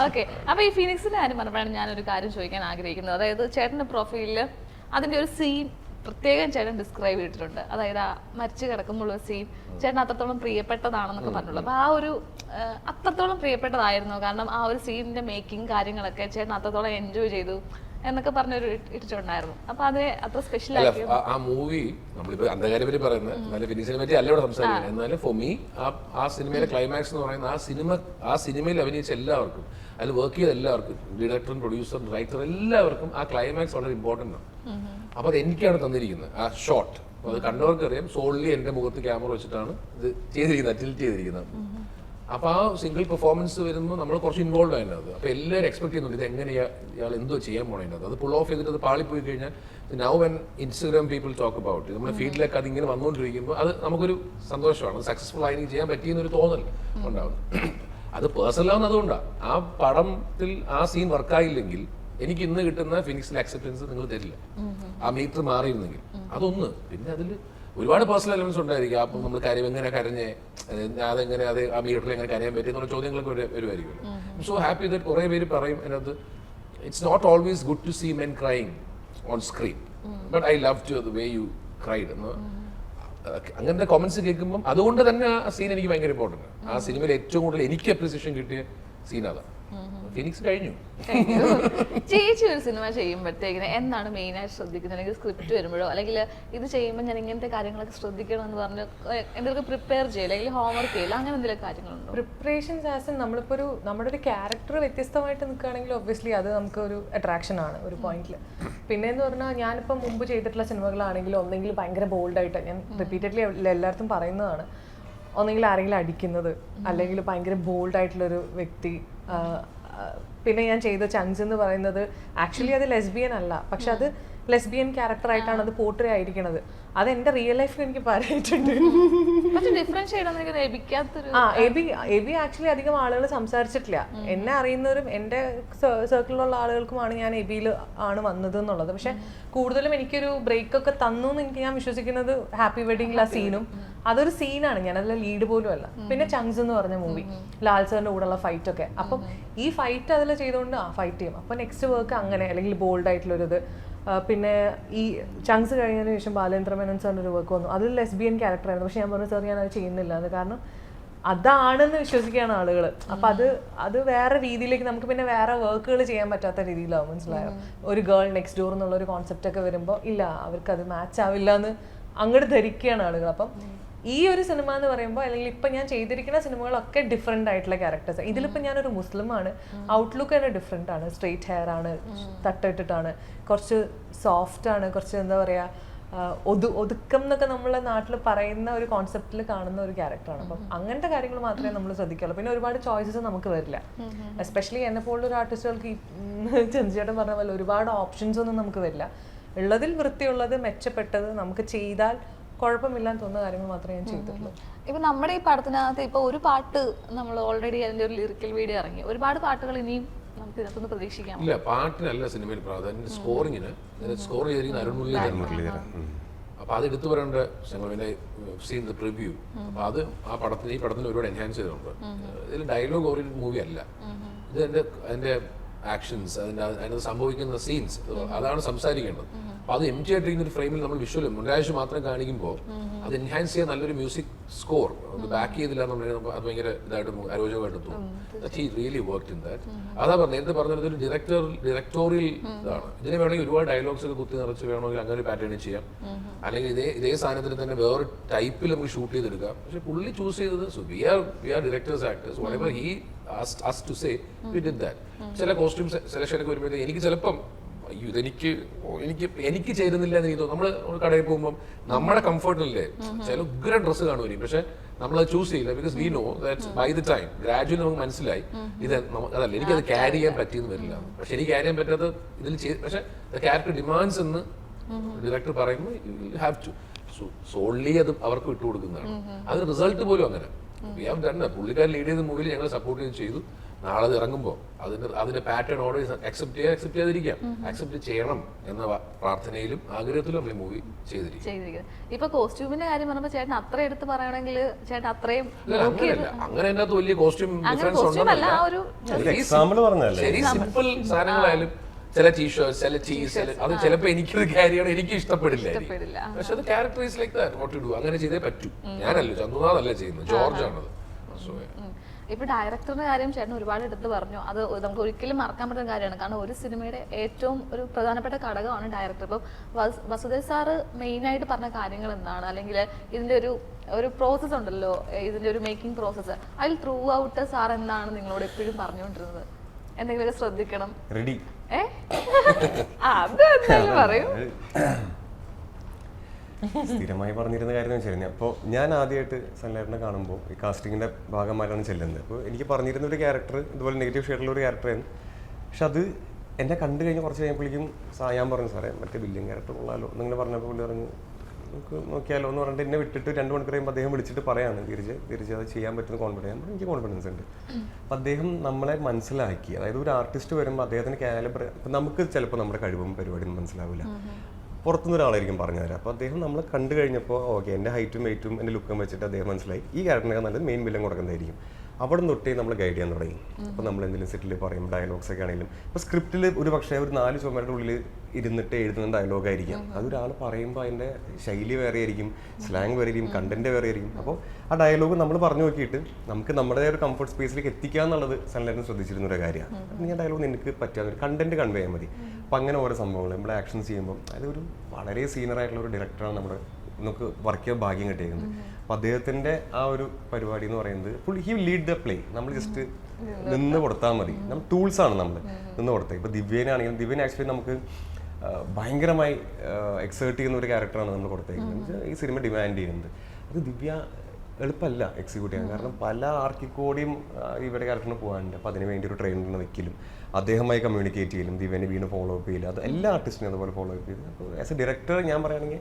ഓക്കെ, അപ്പൊ ഈ ഫിനിക്സിന്റെ കാര്യം പറഞ്ഞപ്പോഴാണ് ഞാനൊരു കാര്യം ചോദിക്കാൻ ആഗ്രഹിക്കുന്നത്. അതായത് ചേട്ടന്റെ പ്രൊഫൈലില് അതിന്റെ ഒരു സീൻ പ്രത്യേകം ചേട്ടൻ ഡിസ്ക്രൈബ് ചെയ്തിട്ടുണ്ട്. അതായത് ആ മരിച്ചു കിടക്കുമ്പോഴുള്ള സീൻ ചേട്ടൻ അത്രത്തോളം പ്രിയപ്പെട്ടതാണെന്നൊക്കെ പറഞ്ഞുള്ളൂ. അപ്പൊ ആ ഒരു അത്രത്തോളം പ്രിയപ്പെട്ടതായിരുന്നു, കാരണം ആ ഒരു സീനിന്റെ മേക്കിംഗ് കാര്യങ്ങളൊക്കെ ചേട്ടൻ അത്രത്തോളം എൻജോയ് ചെയ്തു എന്നൊക്കെ പറഞ്ഞൊരു ഇട്ടിട്ടുണ്ടായിരുന്നു. അപ്പൊ അത് അത്ര സ്പെഷ്യൽ ആക്കി ആ മൂവി നമ്മളിപ്പോ അന്ധകാരെ പറ്റി പറയുന്നത് നല്ല ഫിനിക്സിനെ പറ്റി അല്ല ഇവിടെ സംസാരിക്കുന്നത്. എന്നാലും ഫോർ മീ ആ സിനിമയിലെ ക്ലൈമാക്സ് എന്ന് പറയുന്ന ആ സിനിമയിൽ അഭിനയിച്ച എല്ലാവർക്കും, അതിൽ വർക്ക് ചെയ്ത എല്ലാവർക്കും, ഡയറക്ടറും പ്രൊഡ്യൂസറും റൈറ്ററും എല്ലാവർക്കും ആ ക്ലൈമാക്സ് വളരെ ഇമ്പോർട്ടൻ്റ് ആണ്. അപ്പൊ അത് എനിക്കാണ് തന്നിരിക്കുന്നത് ആ ഷോട്ട്. അത് കണ്ടവർക്ക് അറിയാം, സോൾലി എന്റെ മുഖത്ത് ക്യാമറ വെച്ചിട്ടാണ് ഇത് ചെയ്തിരിക്കുന്നത്, ടിൽറ്റ് ചെയ്തിരിക്കുന്നത്. അപ്പോൾ ആ സിംഗിൾ പെർഫോമൻസ് വരുമ്പോൾ നമ്മൾ കുറച്ച് ഇൻവോൾവ് ആയിരുന്നത്. അപ്പോൾ എല്ലാവരും എക്സ്പെക്ട് ചെയ്യുന്നുണ്ട് ഇത് എങ്ങനെയാ ഇയാൾ എന്തോ ചെയ്യാൻ പോണേണ്ടത്. അത് പുൾ ഓഫ് ചെയ്തിട്ട് അത് പാളിപ്പോയി കഴിഞ്ഞാൽ now when Instagram people talk about ഇത്, നമ്മുടെ ഫീൽഡിലേക്ക് അത് ഇങ്ങനെ വന്നുകൊണ്ടിരിക്കുമ്പോൾ അത് നമുക്കൊരു സന്തോഷമാണ്. സക്സസ്ഫുൾ ആയി ചെയ്യാൻ പറ്റിയെന്നൊരു തോന്നൽ ഉണ്ടാവും. അത് പേഴ്സണലാവുന്ന അതുകൊണ്ടാണ്. ആ പടത്തിൽ ആ സീൻ വർക്കായില്ലെങ്കിൽ എനിക്ക് ഇന്ന് കിട്ടുന്ന ഫിനിക്സിലെ അക്സെപ്റ്റൻസ് നിങ്ങൾ തരില്ല. ആ മീറ്റർ മാറിയിരുന്നെങ്കിൽ അതൊന്ന്. പിന്നെ അതിൽ ഒരുപാട് പേഴ്സണൽ എലമെന്റ്സ് ഉണ്ടായിരിക്കും. അപ്പം നമ്മൾ കാര്യം എങ്ങനെ കരഞ്ഞേ, അതെങ്ങനെ അത് ആ മീറ്ററിൽ എങ്ങനെ കരയാൻ പറ്റി എന്നുള്ള ചോദ്യങ്ങളൊക്കെ വരുമായിരിക്കും. സോ ഹാപ്പി ദാറ്റ് കുറേ പേര് പറയും അതിനകത്ത് it's not always good to see men crying on screen, but I love to the way you cried എന്ന് അങ്ങനത്തെ കോമന്റ്സ് കേൾക്കുമ്പോൾ അതുകൊണ്ട് തന്നെ ആ സീൻ എനിക്ക് ഭയങ്കര ഇമ്പോർട്ടൻ്റ്. ആ സിനിമയിൽ ഏറ്റവും കൂടുതൽ എനിക്ക് അപ്രീസിയേഷൻ കിട്ടിയ സീൻ അതാണ്. ഫിനിക്സ് കഴിഞ്ഞു. ചേച്ചി ഒരു സിനിമ ചെയ്യുമ്പോഴത്തേക്കിന് എന്താണ് മെയിൻ ആയിട്ട് ശ്രദ്ധിക്കുന്നത്? അല്ലെങ്കിൽ സ്ക്രിപ്റ്റ് വരുമ്പോഴോ അല്ലെങ്കിൽ ഇത് ചെയ്യുമ്പോൾ ഞാൻ ഇങ്ങനത്തെ കാര്യങ്ങളൊക്കെ ശ്രദ്ധിക്കണം എന്ന് പറഞ്ഞ് എന്തെങ്കിലും പ്രിപ്പയർ ചെയ്യില്ല, അല്ലെങ്കിൽ ഹോംവർക്ക് ചെയ്യില്ല, അങ്ങനെ എന്തെങ്കിലും കാര്യങ്ങളുണ്ടോ? പ്രിപ്പറേഷൻസ് ആസ് നമ്മളിപ്പോൾ നമ്മുടെ ഒരു ക്യാരക്ടർ വ്യത്യസ്തമായിട്ട് നിൽക്കുകയാണെങ്കിൽ ഒബ്വിയസ്ലി അത് നമുക്കൊരു അട്രാക്ഷൻ ആണ് ഒരു പോയിന്റിൽ. പിന്നെ എന്ന് പറഞ്ഞാൽ ഞാനിപ്പോൾ മുമ്പ് ചെയ്തിട്ടുള്ള സിനിമകളാണെങ്കിലും ഒന്നെങ്കിൽ ഭയങ്കര ബോൾഡായിട്ട്, ഞാൻ റിപ്പീറ്റഡ്ലി എല്ലായിടത്തും പറയുന്നതാണ്, ഒന്നെങ്കിൽ ആരെങ്കിലും അടിക്കുന്നത്, അല്ലെങ്കിൽ ഭയങ്കര ബോൾഡായിട്ടുള്ളൊരു വ്യക്തി. പിന്നെ ഞാൻ ചെയ്ത ചങ്സ് എന്ന് പറയുന്നത് ആക്ച്വലി അത് ലെസ്ബിയൻ അല്ല, പക്ഷെ അത് ലെസ്ബിയൻ ക്യാരക്ടറായിട്ടാണ് അത് പോർട്രേ ആയിരിക്കുന്നത്. അത് എൻ്റെ റിയൽ ലൈഫിൽ എനിക്ക് പറയായിട്ടുണ്ട്. എബി ആക്ച്വലി അധികം ആളുകൾ സംസാരിച്ചിട്ടില്ല. എന്നെ അറിയുന്നവരും എൻ്റെ സർക്കിളിലുള്ള ആളുകൾക്കുമാണ് ഞാൻ എബിയിൽ ആണ് വന്നത് എന്നുള്ളത്. പക്ഷെ കൂടുതലും എനിക്കൊരു ബ്രേക്ക് ഒക്കെ തന്നു എന്ന് എനിക്ക് ഞാൻ വിശ്വസിക്കുന്നത് ഹാപ്പി വെഡിങ്ങിലെ ആ സീനും അതൊരു സീനാണ്, ഞാൻ അതിലെ ലീഡ് പോലും അല്ല. പിന്നെ ചങ്സ് എന്ന് പറഞ്ഞ മൂവി, ലാൽ സാറിന്റെ കൂടെയുള്ള ഫൈറ്റ് ഒക്കെ, അപ്പം ഈ ഫൈറ്റ് അതിൽ ചെയ്തുകൊണ്ട് ഫൈറ്റ് ചെയ്യും. അപ്പൊ നെക്സ്റ്റ് വർക്ക് അങ്ങനെ അല്ലെങ്കിൽ ബോൾഡ് ആയിട്ടുള്ളൊരിത്. പിന്നെ ഈ ചങ്സ് കഴിഞ്ഞതിന് ശേഷം ബാലേന്ദ്ര മേനോൻ സാറിൻ്റെ ഒരു വർക്ക് വന്നു, അതിൽ ലെസ്ബിയൻ ക്യാരക്ടറായിരുന്നു. പക്ഷെ ഞാൻ പറഞ്ഞു സാർ ഞാൻ അത് ചെയ്യുന്നില്ല എന്ന്, കാരണം അതാണെന്ന് വിശ്വസിക്കുകയാണ് ആളുകൾ. അപ്പം അത് വേറെ രീതിയിലേക്ക് നമുക്ക് പിന്നെ വേറെ വർക്കുകൾ ചെയ്യാൻ പറ്റാത്ത രീതിയിലാവും. മനസ്സിലായോ? ഒരു ഗേൾ നെക്സ്റ്റ് ഡോർ എന്നുള്ള ഒരു കോൺസെപ്റ്റ് ഒക്കെ വരുമ്പോൾ ഇല്ല അവർക്ക് അത് മാച്ച് ആവില്ല എന്ന് അങ്ങോട്ട് ധരിക്കുകയാണ് ആളുകൾ. അപ്പം ഈ ഒരു സിനിമ എന്ന് പറയുമ്പോൾ, അല്ലെങ്കിൽ ഇപ്പം ഞാൻ ചെയ്തിരിക്കുന്ന സിനിമകളൊക്കെ ഡിഫറെൻ്റ് ആയിട്ടുള്ള ക്യാരക്ടേഴ്സ്. ഇതിലിപ്പോൾ ഞാനൊരു മുസ്ലിമാണ്, ഔട്ട്ലുക്ക് തന്നെ ഡിഫറെൻ്റ് ആണ്. സ്ട്രെയിറ്റ് ഹെയർ ആണ്, തട്ടിട്ടിട്ടാണ്, കുറച്ച് സോഫ്റ്റ് ആണ്, കുറച്ച് എന്താ പറയുക ഒതുക്കം എന്നൊക്കെ നമ്മളെ നാട്ടിൽ പറയുന്ന ഒരു കോൺസെപ്റ്റിൽ കാണുന്ന ഒരു ക്യാരക്ടറാണ്. അപ്പം അങ്ങനത്തെ കാര്യങ്ങൾ മാത്രമേ നമ്മൾ ശ്രദ്ധിക്കുള്ളൂ. പിന്നെ ഒരുപാട് ചോയ്സസ് നമുക്ക് വരില്ല. എസ്പെഷ്യലി എന്നെ പോലുള്ള ആർട്ടിസ്റ്റുകൾക്ക് ഈ ചന്ദ്രചേട്ടൻ പറഞ്ഞ പോലെ ഒരുപാട് ഓപ്ഷൻസ് ഒന്നും നമുക്ക് വരില്ല. ഉള്ളതിൽ വൃത്തിയുള്ളത്, മെച്ചപ്പെട്ടത് നമുക്ക് ചെയ്താൽ കുഴപ്പമില്ലാന്ന് തോന്നുന്ന കാര്യങ്ങൾ മാത്രമേ ഞാൻ ചെയ്തിട്ടുള്ളൂ. ഇപ്പൊ നമ്മുടെ ഈ പടത്തിനകത്ത് ഇപ്പൊ ഒരു പാട്ട് നമ്മൾ ഓൾറെഡി അതിന്റെ ഒരു ലിറിക്കൽ വീഡിയോ ഇറങ്ങി, ഒരുപാട് പാട്ടുകൾ ഇനിയും നമുക്ക് ഇതിനകത്തൊന്ന് പ്രതീക്ഷിക്കാം. ഇല്ല, പാട്ടിനല്ല സിനിമയിൽ പ്രാധാന്യം, സ്കോറിങ്ങിന്. സ്കോർ ചെയ്തിരിക്കുന്ന അരുൺ മുരളീധരൻ. അപ്പൊ അത് എടുത്തു പറയേണ്ട ഞങ്ങൾ സീൻ ദ പ്രിവ്യൂ. അപ്പൊ അത് ഈ പടത്തിന് ഒരുപാട് എൻഹാൻസ് ചെയ്തിട്ടുണ്ട്. ഇതിൽ ഡയലോഗ് ഓറിയന്റഡ് മൂവി അല്ല ഇത്. അതിന്റെ ആക്ഷൻസ്, അതിനകത്ത് സംഭവിക്കുന്ന സീൻസ്, അതാണ് സംസാരിക്കേണ്ടത്. അപ്പൊ അത് എംറ്റി ആയിട്ടിരിക്കുന്ന ഒരു ഫ്രെയിമിൽ നമ്മൾ വിഷ്വലും മുൻകാഴ്ച മാത്രം കാണിക്കുമ്പോൾ അത് എൻഹാൻസ് ചെയ്യാൻ നല്ലൊരു മ്യൂസിക് സ്കോർ ബാക്ക് ചെയ്തില്ല എന്നുണ്ടെങ്കിൽ അത് ഭയങ്കര ഇതായിട്ട് അരോചകമായിട്ട് തോന്നും. He really worked in that. അതാ പറഞ്ഞത്, നേരത്തെ പറഞ്ഞത് ഒരു ഡയറക്ടോറിയൽ ഇതാണ്. ഇതിന് വേണമെങ്കിൽ ഒരുപാട് ഡയലോഗ്സ് ഒക്കെ കുത്തി നിറച്ച് വേണമെങ്കിൽ അങ്ങനെ ഒരു പാറ്റേണിൽ ചെയ്യാം, അല്ലെങ്കിൽ ഇതേ സാധനത്തിന് തന്നെ വേറെ ടൈപ്പിൽ നമുക്ക് ഷൂട്ട് ചെയ്തെടുക്കാം. പക്ഷെ പുള്ളി ചൂസ് ചെയ്തത്, so we are directors, actors, whatever he asked us to say, we did that. ചില കോസ്റ്റ്യൂം സെലക്ഷൻ ഒക്കെ വരുമ്പോഴത്തേക്ക് എനിക്ക് ചിലപ്പം എനിക്ക് ചേരുന്നില്ല എന്ന് തോന്നും. നമ്മൾ കടയിൽ പോകുമ്പോൾ നമ്മുടെ കംഫർട്ടില്ലേ ചില ഉഗ്ര ഡ്രസ്സ് കാണുമായിരിക്കും, പക്ഷെ നമ്മളത് ചൂസ് ചെയ്യില്ല. Because we know that by the time gradually നമുക്ക് മനസ്സിലായി ഇത് അതല്ല, എനിക്കത് ക്യാരി ചെയ്യാൻ പറ്റിയെന്ന് വരില്ല. പക്ഷെ എനിക്ക് ക്യാരി ചെയ്യാൻ പറ്റാത്ത ഇതിൽ പക്ഷെ ക്യാരക്ടർ ഡിമാൻഡ്സ് എന്ന് ഡയറക്ടർ പറയുമ്പോൾ യു ഹാവ് ടു സോൺലി അത് അവർക്ക് വിട്ടുകൊടുക്കുന്നതാണ്. അത് റിസൾട്ട് പോലും അങ്ങനെ പുള്ളിക്കാരൻ ലീഡ് ചെയ്ത മൂവിയിൽ ഞങ്ങൾ സപ്പോർട്ട് ചെയ്തു. നാളെ അത് ഇറങ്ങുമ്പോൾ അതിന്റെ പാറ്റേൺ ഓൾവേസ് അക്സെപ്റ്റ് ചെയ്യാതിരിക്കാം, അക്സെപ്റ്റ് ചെയ്യണം എന്ന പ്രാർത്ഥനയിലും ആഗ്രഹത്തിലും നമ്മൾ മൂവി ചെയ്തിരിക്കും. ഇപ്പൊ കോസ്റ്റ്യൂമിന്റെ കാര്യം പറഞ്ഞപ്പോൾ ചേട്ടൻ അത്ര എടുത്ത് പറയണമെങ്കിൽ ചേട്ടൻ അത്രയും അങ്ങനെ അതിനകത്ത് വലിയ കോസ്റ്റ്യൂം ഡിഫറൻസ് ഉണ്ടെന്നല്ല. ശരി, സിമ്പിൾ സാധനങ്ങളായാലും ചില ടീഷർട്ട്, ചില ടീസ്, അത് ചിലപ്പോൾ എനിക്കത് ക്യാരി ചെയ്യണം, എനിക്ക് ഇഷ്ടപ്പെടില്ല. പക്ഷെ അത് character is like that, what to do, അങ്ങനെ ചെയ്തേ പറ്റൂ. ഞാനല്ല, ചന്ദ്രനാഥല്ല ചെയ്യുന്നത്, ജോർജ് ആണത്. ഇപ്പൊ ഡയറക്ടറിന്റെ കാര്യം ചേട്ടൻ ഒരുപാട് എടുത്ത് പറഞ്ഞു. അത് നമുക്ക് ഒരിക്കലും മറക്കാൻ പറ്റുന്ന കാര്യമാണ്. കാരണം ഒരു സിനിമയുടെ ഏറ്റവും ഒരു പ്രധാനപ്പെട്ട ഘടകമാണ് ഡയറക്ടർ. ഇപ്പം വസുദേവ് സാറ് മെയിനായിട്ട് പറഞ്ഞ കാര്യങ്ങൾ എന്താണ്, അല്ലെങ്കിൽ ഇതിന്റെ ഒരു പ്രോസസ്സ് ഉണ്ടല്ലോ, ഇതിന്റെ ഒരു മേക്കിംഗ് പ്രോസസ്സ്, അതിൽ ത്രൂ ഔട്ട് സാർ എന്താണ് നിങ്ങളോട് എപ്പോഴും പറഞ്ഞുകൊണ്ടിരുന്നത്? എന്തെങ്കിലും ശ്രദ്ധിക്കണം, റെഡി അത് എന്തായാലും പറയൂ. സ്ഥിരമായി പറഞ്ഞിരുന്ന കാര്യം എന്ന് വെച്ചാൽ അപ്പോൾ ഞാൻ ആദ്യമായിട്ട് സൺലൈറ്റിനെ കാണുമ്പോൾ ഈ കാസ്റ്റിങ്ങിൻ്റെ ഭാഗമായിട്ടാണ് ചെല്ലുന്നത്. അപ്പോൾ എനിക്ക് പറഞ്ഞിരുന്ന ഒരു ക്യാരക്ടർ ഇതുപോലെ നെഗറ്റീവ് ഷെയ്ഡുള്ള ഒരു ക്യാരക്ടറായിരുന്നു. പക്ഷെ അത് എന്നെ കണ്ടു കഴിഞ്ഞ് കുറച്ച് കഴിയുമ്പോഴേക്കും ഞാൻ പറഞ്ഞു സാറേ മറ്റേ വില്യൻ ക്യാരക്ടർ കൊള്ളാലോ എന്നിങ്ങനെ പറഞ്ഞപ്പോൾ പുള്ളി പറഞ്ഞു നമുക്ക് നോക്കിയാലോ എന്ന് പറഞ്ഞിട്ട് എന്നെ വിട്ടിട്ട് 2 മണിക്കൂർ കഴിയുമ്പോൾ അദ്ദേഹം വിളിച്ചിട്ട് പറയാണ് തിരിച്ച് അത് ചെയ്യാൻ പറ്റുന്ന കോൺഫിഡൻസ്. എനിക്ക് കോൺഫിഡൻസ് ഉണ്ട്. അപ്പം അദ്ദേഹം നമ്മളെ മനസ്സിലാക്കി. അതായത് ഒരു ആർട്ടിസ്റ്റ് വരുമ്പോൾ അദ്ദേഹത്തിന് കാലിബർ ഇപ്പം നമുക്ക് ചിലപ്പോൾ നമ്മുടെ കഴിവും പരിപാടിയും മനസ്സിലാവില്ല, പുറത്തുനിന്ന് ഒരാളായിരിക്കും പറഞ്ഞു തരാം. അപ്പോൾ അദ്ദേഹം നമ്മളെ കണ്ടു കഴിഞ്ഞപ്പോൾ ഓക്കെ എൻ്റെ ഹൈറ്റും വെയിറ്റും എൻ്റെ ലുക്കും വെച്ചിട്ട് അദ്ദേഹം മനസ്സിലായി ഈ ക്യാരക്ടറിനൊക്കെ നല്ലത് മെയിൻ വില്ലൻ കൊടുക്കുന്നതായിരിക്കും. അവിടെ തൊട്ടേ നമ്മൾ ഗൈഡ് ചെയ്യാൻ തുടങ്ങി. അപ്പോൾ നമ്മൾ എന്തെങ്കിലും സെറ്റിൽ പറയും ഡയലോഗ്സ് ഒക്കെ ആണെങ്കിലും ഇപ്പോൾ സ്ക്രിപ്റ്റിൽ ഒരു പക്ഷേ ഒരു 4 ചുമരുടെ ഉള്ളിൽ ഇരുന്നിട്ട് എഴുതുന്ന ഡയലോഗായിരിക്കും. അതൊരാൾ പറയുമ്പോൾ അതിൻ്റെ ശൈലി വേറെ ആയിരിക്കും, സ്ലാങ് വേറെ ആയിരിക്കും, കണ്ടന്റ് വേറെ ആയിരിക്കും. അപ്പോൾ ആ ഡയലോഗ് നമ്മൾ പറഞ്ഞു നോക്കിയിട്ട് നമുക്ക് നമ്മുടെ ഒരു കംഫർട്ട് സ്പേസിലേക്ക് എത്തിക്കുക എന്നുള്ളത് സൺലൈറ്റിന് ശ്രദ്ധിച്ചിരുന്ന ഒരു കാര്യമാണ്. ഞാൻ ഡയലോഗ് നിനക്ക് പറ്റാവുന്ന കണ്ടന്റ് കൺവേ ചെയ്യാൻ മതി. അപ്പം അങ്ങനെ ഓരോ സംഭവങ്ങൾ നമ്മൾ ആക്ഷൻസ് ചെയ്യുമ്പോൾ അതൊരു വളരെ സീനിയറായിട്ടുള്ള ഒരു ഡയറക്ടറാണ് നമ്മുടെ നമുക്ക് വർക്ക് ചെയ്യാൻ ഭാഗ്യം കിട്ടിയിരിക്കുന്നത്. അപ്പോൾ അദ്ദേഹത്തിൻ്റെ ആ ഒരു പരിപാടി എന്ന് പറയുന്നത് ഹി ലീഡ് ദ പ്ലേ. നമ്മൾ ജസ്റ്റ് നിന്ന് കൊടുത്താൽ മതി. നമ്മൾ ടൂൾസാണ് നമ്മൾ നിന്ന് കൊടുത്തത്. ഇപ്പോൾ ദിവ്യനാണെങ്കിലും ദിവ്യൻ ആക്ച്വലി നമുക്ക് ഭയങ്കരമായി എക്സേർട്ട് ചെയ്യുന്ന ഒരു ക്യാരക്ടറാണ് നമ്മൾ കൊടുത്തേക്കുന്നത്. ഈ സിനിമ ഡിമാൻഡ് ചെയ്യുന്നത് അത് ദിവ്യ എളുപ്പമല്ല എക്സിക്യൂട്ട് ചെയ്യാൻ. കാരണം പല ആർക്കിക്കോടിയും ഇവരുടെ ക്യാരക്ടറിന് പോകാനുണ്ട്. അപ്പോൾ അതിന് വേണ്ടി ഒരു ട്രെയിനറിനെ വെക്കലും അദ്ദേഹമായി കമ്മ്യൂണിക്കേറ്റ് ചെയ്യലും ദിവ്യനെ വീണ്ടും ഫോളോ അപ്പ് ചെയ്യില്ല. അത് എല്ലാ ആർട്ടിസ്റ്റിനും അതുപോലെ ഫോളോ അപ്പ് ചെയ്തു. അപ്പോൾ ആസ് എ ഡയറക്ടർ ഞാൻ പറയുകയാണെങ്കിൽ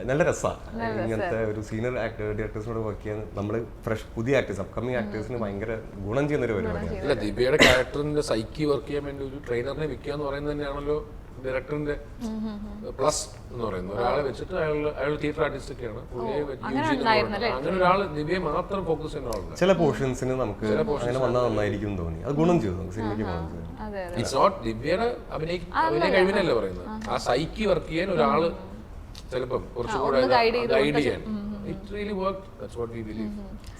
നല്ല രസമാണ് ഇങ്ങനത്തെ ഒരു സീനിയർ ഡയറക്ടേഴ്സിനോട് വർക്ക് ചെയ്യാൻ. നമ്മൾ ഫ്രഷ് പുതിയ ആക്ടേഴ്സ് അപ്കമിങ് ആക്ടേഴ്സിന് ഭയങ്കര ഗുണം ചെയ്യുന്ന ഒരു പരിപാടിയാണ്. അല്ല, ദിവ്യയുടെ ക്യാരക്ടറിന്റെ സൈക്കി വർക്ക് ചെയ്യാൻ വേണ്ടി ഒരു ട്രെയിനറിനെ വെക്കുക എന്ന് പറയുന്നത് തന്നെയാണല്ലോ ഡയറക്ടറിന്റെ പ്ലസ് എന്ന് പറയുന്നത്. ഒരാളെ വെച്ചിട്ട് അയാൾ തിയേറ്റർ ആർട്ടിസ്റ്റ് ഒക്കെയാണ്, അങ്ങനെ ഒരാൾ ദിവ്യയെ മാത്രം ഫോക്കസ് ചെയ്യുന്ന ആളുണ്ട്. ചില പോർഷൻസിന് നമുക്ക് അങ്ങനെ വന്നാൽ നന്നായിരിക്കും തോന്നി. അത് ഗുണം ചെയ്തു നമുക്ക് സിനിമയ്ക്ക് ഗുണം ചെയ്തു. ഇറ്റ്സ് നോട്ട് ദിവ്യയുടെ അഭിനയ കഴിവിനല്ലേ പറയുന്നത്. ആ സൈക്കി വർക്ക് ചെയ്യാൻ ഒരാള് ചിലപ്പം കുറച്ചുകൂടെ ഗൈഡ് ചെയ്യാൻ. It really worked. That's what we believe.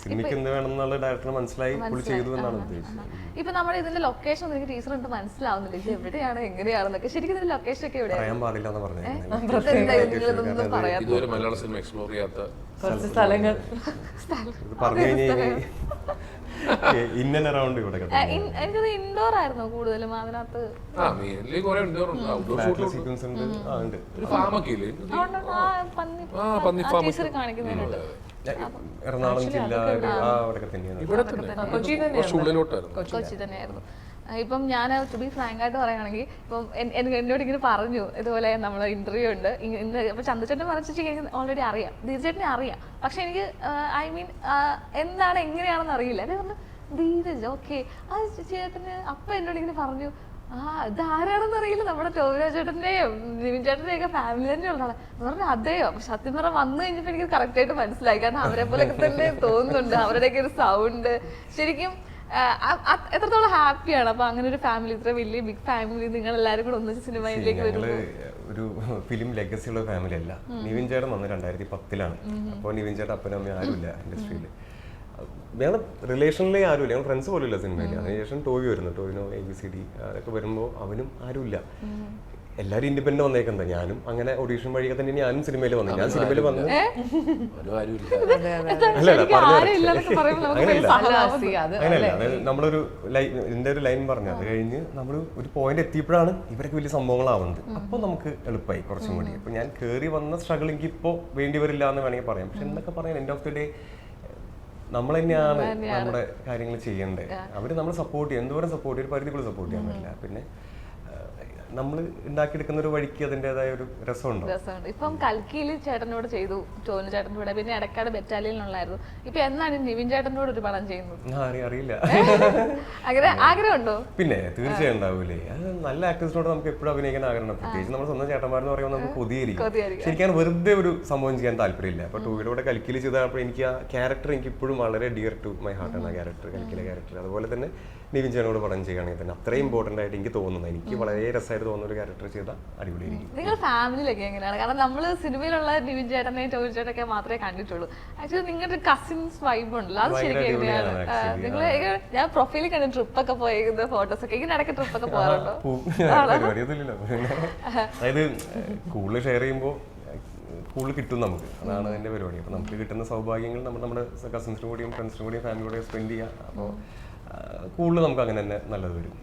സിനിമയ്ക്ക് എന്ത് വേണമെന്നുള്ള ഡയറക്ടർ മനസ്സിലായി പുള്ളി ചെയ്തു എന്നാണ് ഉദ്ദേശിച്ചത്. ഇപ്പൊ നമ്മുടെ ഇതിന്റെ ലൊക്കേഷൻ ഒന്നും എനിക്ക് ടീച്ചർ ഉണ്ട് മനസ്സിലാവുന്നില്ല, ഇത് എവിടെയാണ് എങ്ങനെയാണെന്നൊക്കെ. ശരിക്കും ഇതിന്റെ ലൊക്കേഷൻ ഒക്കെ എവിടെയാണ് പറയാൻ പാടില്ല എന്ന് പറഞ്ഞു. ഇതുവരെ മലയാള സിനിമ എക്സ്പ്ലോർ ചെയ്യാത്ത കുറച്ച് സ്ഥലങ്ങൾ പറഞ്ഞു കഴിഞ്ഞാൽ ഇൻ ആൻഡ് അറൗണ്ട് ഇവിടെ എനിക്കത് ഇൻഡോർ ആയിരുന്നു കൂടുതലും. അതിനകത്ത് സീക്വൻസ് ഉണ്ട്. ഒരു ഫാമൊക്കെ ഇല്ലേ, ടീച്ചർ കാണിക്കുന്നുണ്ട്. എറണാകുളം ജില്ല അവിടെയൊക്കെ തന്നെയാണ്. ഇവിടെ തന്നെ കുറച്ച് ഉള്ളിലോട്ടായിരുന്നു, കൊച്ചി തന്നെയായിരുന്നു. ഇപ്പം ഞാൻ ടു ബി ഫ്രാങ്ക് ആയിട്ട് പറയുകയാണെങ്കിൽ ഇപ്പം എന്നോട് ഇങ്ങനെ പറഞ്ഞു ഇതുപോലെ നമ്മൾ ഇന്റർവ്യൂ ഉണ്ട് ഇന്ന്. ഇപ്പൊ ചന്ദ്രചേട്ടൻ മറിച്ചിട്ട് എനിക്ക് ഓൾറെഡി അറിയാം, ധീരചേട്ടനെ അറിയാം. പക്ഷെ എനിക്ക് ഐ മീൻ എന്താണ് എങ്ങനെയാണെന്ന് അറിയില്ല. അതെ പറഞ്ഞു ധീരജ് ഓക്കെ ആ ചേട്ടന്. അപ്പം എന്നോട് ഇങ്ങനെ പറഞ്ഞു ഇത് ആരാണെന്ന് അറിയില്ല, നമ്മുടെ ടോവിനോ ചേട്ടന്റെയും നിവിൻ ചേട്ടന്റെയും ഒക്കെ ഫാമിലി തന്നെ ഉള്ളതാണ് പറഞ്ഞു. അതെയോ? അപ്പൊ സത്യം പറഞ്ഞാൽ വന്നു കഴിഞ്ഞപ്പോൾ എനിക്ക് കറക്റ്റ് ആയിട്ട് മനസ്സിലായി. കാരണം അവരെ പോലെയൊക്കെ തന്നെ തോന്നുന്നുണ്ട്, അവരുടെയൊക്കെ ഒരു സൗണ്ട്. ശരിക്കും എത്രത്തോളം ഹാപ്പിയാണ്. അപ്പൊ അങ്ങനെ ഒരു ഫാമിലി, ഇത്ര വലിയ ബിഗ് ഫാമിലി, നിങ്ങൾ എല്ലാവരും കൂടെ ഒന്നിച്ച് സിനിമയിലേക്ക് വരുമ്പോൾ ഒരു ഫിലിം ലെഗസി ഉള്ള ഫാമിലി അല്ല. നിവിൻ ചേട്ടൻ വന്ന് 2010-ലാണ്. അപ്പോൾ നിവിൻ ചേട്ടൻ അപ്പനും അമ്മയും ആരുമില്ല ഇൻഡസ്ട്രിയിൽ. ഞങ്ങൾ റിലേഷനിലേ ആരുമില്ല, ഞങ്ങൾ ഫ്രണ്ട്സ് പോലും ഇല്ല സിനിമയിൽ. അതിനുശേഷം ടോവി വരുന്നു, ടോവിനോ ABCD അതൊക്കെ വരുമ്പോൾ അവനും ആരുമില്ല. എല്ലാവരും ഇൻഡിപെൻഡന്റ് വന്നേക്കുന്നത്. ഞാനും അങ്ങനെ ഓഡീഷൻ വഴിയൊക്കെ തന്നെ ഞാനും സിനിമയിൽ വന്നു. ഞാൻ സിനിമയിൽ വന്നു അങ്ങനെയല്ല. അതായത് നമ്മളൊരു എൻ്റെ ഒരു ലൈൻ പറഞ്ഞു, അത് കഴിഞ്ഞ് നമ്മൾ ഒരു പോയിന്റ് എത്തിയപ്പോഴാണ് ഇവരൊക്കെ വലിയ സംഭവങ്ങളാവുന്നത്. അപ്പോൾ നമുക്ക് എളുപ്പമായി കുറച്ചും കൂടി. അപ്പോൾ ഞാൻ കയറി വന്ന സ്ട്രഗിൾ എനിക്ക് ഇപ്പോൾ വേണ്ടി വരില്ല എന്ന് വേണമെങ്കിൽ പറയാം. പക്ഷെ എന്തൊക്കെ പറയാൻ എൻഡ് ഓഫ് ദി ഡേ നമ്മൾ തന്നെയാണ് നമ്മുടെ കാര്യങ്ങൾ ചെയ്യേണ്ടത്. അവർ നമ്മൾ സപ്പോർട്ട് ചെയ്യും, എന്തോരം സപ്പോർട്ട് ചെയ്യും, ഒരു പരിധിക്കുള്ള സപ്പോർട്ട് ചെയ്യാൻ പറ്റില്ല. പിന്നെ നമ്മൾ ഉണ്ടാക്കിയെടുക്കുന്ന ഒരു വഴിക്ക് അതിൻ്റെതായ ഒരു രസമുണ്ടോ. ഇപ്പം കൽക്കിയിൽ ചേട്ടനോട് ചെയ്തു, ടോവിനോ ചേട്ടൻ്റെ കൂടെ, പിന്നെ ഇടക്കാട് ബറ്റാലിയനിലുള്ളായിരുന്നു. ഇപ്പൊ എന്നാണ് നിവിൻ ചേട്ടനോട് ഒരു പടം ചെയ്യുന്നത്? അറിയില്ല. അങ്ങനെ ആഗ്രഹമുണ്ടോ? പിന്നെ തീർച്ചയായും ഉണ്ടാവൂലേ. അത് നല്ല ആക്ടേഴ്സിനോട് നമുക്ക് എപ്പോഴും അഭിനയിക്കാൻ ആഗ്രഹം. പ്രത്യേകിച്ച് നമ്മൾ സ്വന്തം ചേട്ടന്മാരെന്ന് പറയുമ്പോൾ നമുക്ക് കൊതിയായിരിക്കും. ശരിക്കും വെറുതെ ഒരു സംഭവം ചെയ്യാൻ താല്പര്യമില്ല. അപ്പൊ ടൂവിലൂടെ കൽക്കിയിൽ ചെയ്തപ്പോൾ എനിക്ക് ആ ക്യാരക്ടർ എനിക്ക് ഇപ്പോഴും വളരെ ഡിയർ ടു മൈ ഹാർട്ടാണ് ആ ക്യാരക്ടർ, കൽക്കിലെ ക്യാരക്ടർ. അതുപോലെ തന്നെ നിവിൻ ചേട്ടനോട് പടം ചെയ്യുകയാണെങ്കിൽ തന്നെ അത്രയും ഇമ്പോർട്ടൻ്റ് ആയിട്ട് എനിക്ക് തോന്നുന്നത്, എനിക്ക് വളരെ രസമായിട്ട് തോന്നുന്ന ഒരു ക്യാരക്ടർ ചെയ്താൽ അടിപൊളിയായിരിക്കും. നിങ്ങൾ ഫാമിലിയിലൊക്കെ എങ്ങനെയാണ്? കാരണം നമ്മൾ സിനിമയിലുള്ള നിവിൻ ചേട്ടനെയും ടോവിനോ ചേട്ടനൊക്കെ മാത്രമേ കണ്ടിട്ടുള്ളൂ. ആക്ച്വലി നിങ്ങളുടെ കസിൻസ് വൈബ് ഉണ്ടല്ലോ, അത് ശരിക്കും എങ്ങനെയാണ്? നിങ്ങൾ ഞാൻ പ്രൊഫൈലിൽ കണ്ട ട്രിപ്പൊക്കെ പോയിരിക്കുന്ന ഫോട്ടോസ് ഒക്കെ, ഇങ്ങനെ ഇടയ്ക്ക് ട്രിപ്പൊക്കെ പോകാറുണ്ടോ? അതായത് കൂടുതൽ ഷെയർ ചെയ്യുമ്പോൾ കൂടുതൽ കിട്ടും നമുക്ക്, അതാണ് എൻ്റെ പരിപാടി. അപ്പോൾ നമുക്ക് കിട്ടുന്ന സൗഭാഗ്യങ്ങൾ നമ്മുടെ കസിൻസിനും കൂടിയും ഫ്രണ്ട്സിനും കൂടിയും ഫാമിലിയോടെയും സ്പെൻഡ് ചെയ്യുക. അപ്പോൾ കൂടുതൽ നമുക്ക് അങ്ങനെ തന്നെ നല്ലത് വരും.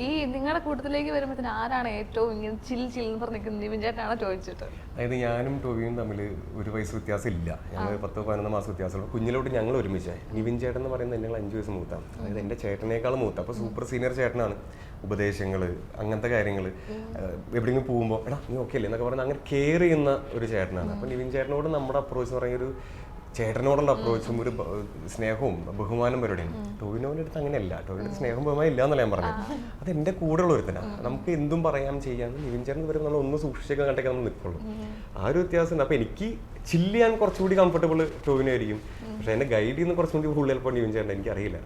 ഈ നിങ്ങളുടെ കൂട്ടത്തിലേക്ക് വരുമ്പോഴത്തേന് ആരാണ് ഏറ്റവും ഇങ്ങനെ ചിൽ പറഞ്ഞിരിക്കുന്നത്? നിവിൻ ചേട്ടനാണോ ചോദിച്ചിട്ട്? അതായത് ഞാനും ടോവിയും തമ്മിൽ 1 വയസ്സ് വ്യത്യാസം ഇല്ല. ഞങ്ങൾ 10-11 മാസം വ്യത്യാസമുള്ള കുഞ്ഞിലോട്ട് ഞങ്ങൾ ഒരുമിച്ചായി. നിവിൻ ചേട്ടൻ എന്ന് പറയുന്നത് ഞങ്ങൾ 5 വയസ്സ് മൂത്താണ്. അതായത് എൻ്റെ ചേട്ടനേക്കാൾ മൂത്ത. അപ്പോൾ സൂപ്പർ സീനിയർ ചേട്ടനാണ്. ഉപദേശങ്ങൾ, അങ്ങനത്തെ കാര്യങ്ങൾ, എവിടെയെങ്കിലും പോകുമ്പോൾ എടാ നീ ഓക്കെ അല്ലേ എന്നൊക്കെ പറഞ്ഞാൽ അങ്ങനെ കെയർ ചെയ്യുന്ന ഒരു ചേട്ടനാണ്. അപ്പോൾ നിവിൻ ചേട്ടനോട് നമ്മുടെ അപ്രോച്ച് എന്ന് പറയുന്ന ഒരു ചേട്ടനോടുള്ള അപ്രോച്ചും ഒരു സ്നേഹവും ബഹുമാനം പരിപാടിയാണ്. ടോവിനോൻ്റെ അടുത്ത് അങ്ങനെയല്ല. ടോവിൻ്റെ അടുത്ത് സ്നേഹം ബഹുമാനം ഇല്ല എന്നല്ല ഞാൻ പറഞ്ഞത്. അത് എൻ്റെ കൂടെയുള്ള ഒരുത്തനാണ്. നമുക്ക് എന്തും പറയാം ചെയ്യാം. നിവിൻ ചേട്ടൻ വരെ നമ്മൾ ഒന്ന് സൂക്ഷിച്ചൊക്കെ കണ്ടൊക്കെ നമ്മൾ നിൽക്കുള്ളൂ. ആ ഒരു വ്യത്യാസമുണ്ട്. അപ്പോൾ എനിക്ക് ചില്ല് ചെയ്യാൻ കുറച്ചുകൂടി കംഫർട്ടബിൾ ടോവിനായിരിക്കും. പക്ഷെ എന്നെ ഗൈഡ് ചെയ്യുന്ന കുറച്ചുകൂടി കൂടുതൽ ചിലപ്പോൾ നിവിൻ ചേട്ടൻ എനിക്കറിയില്ല.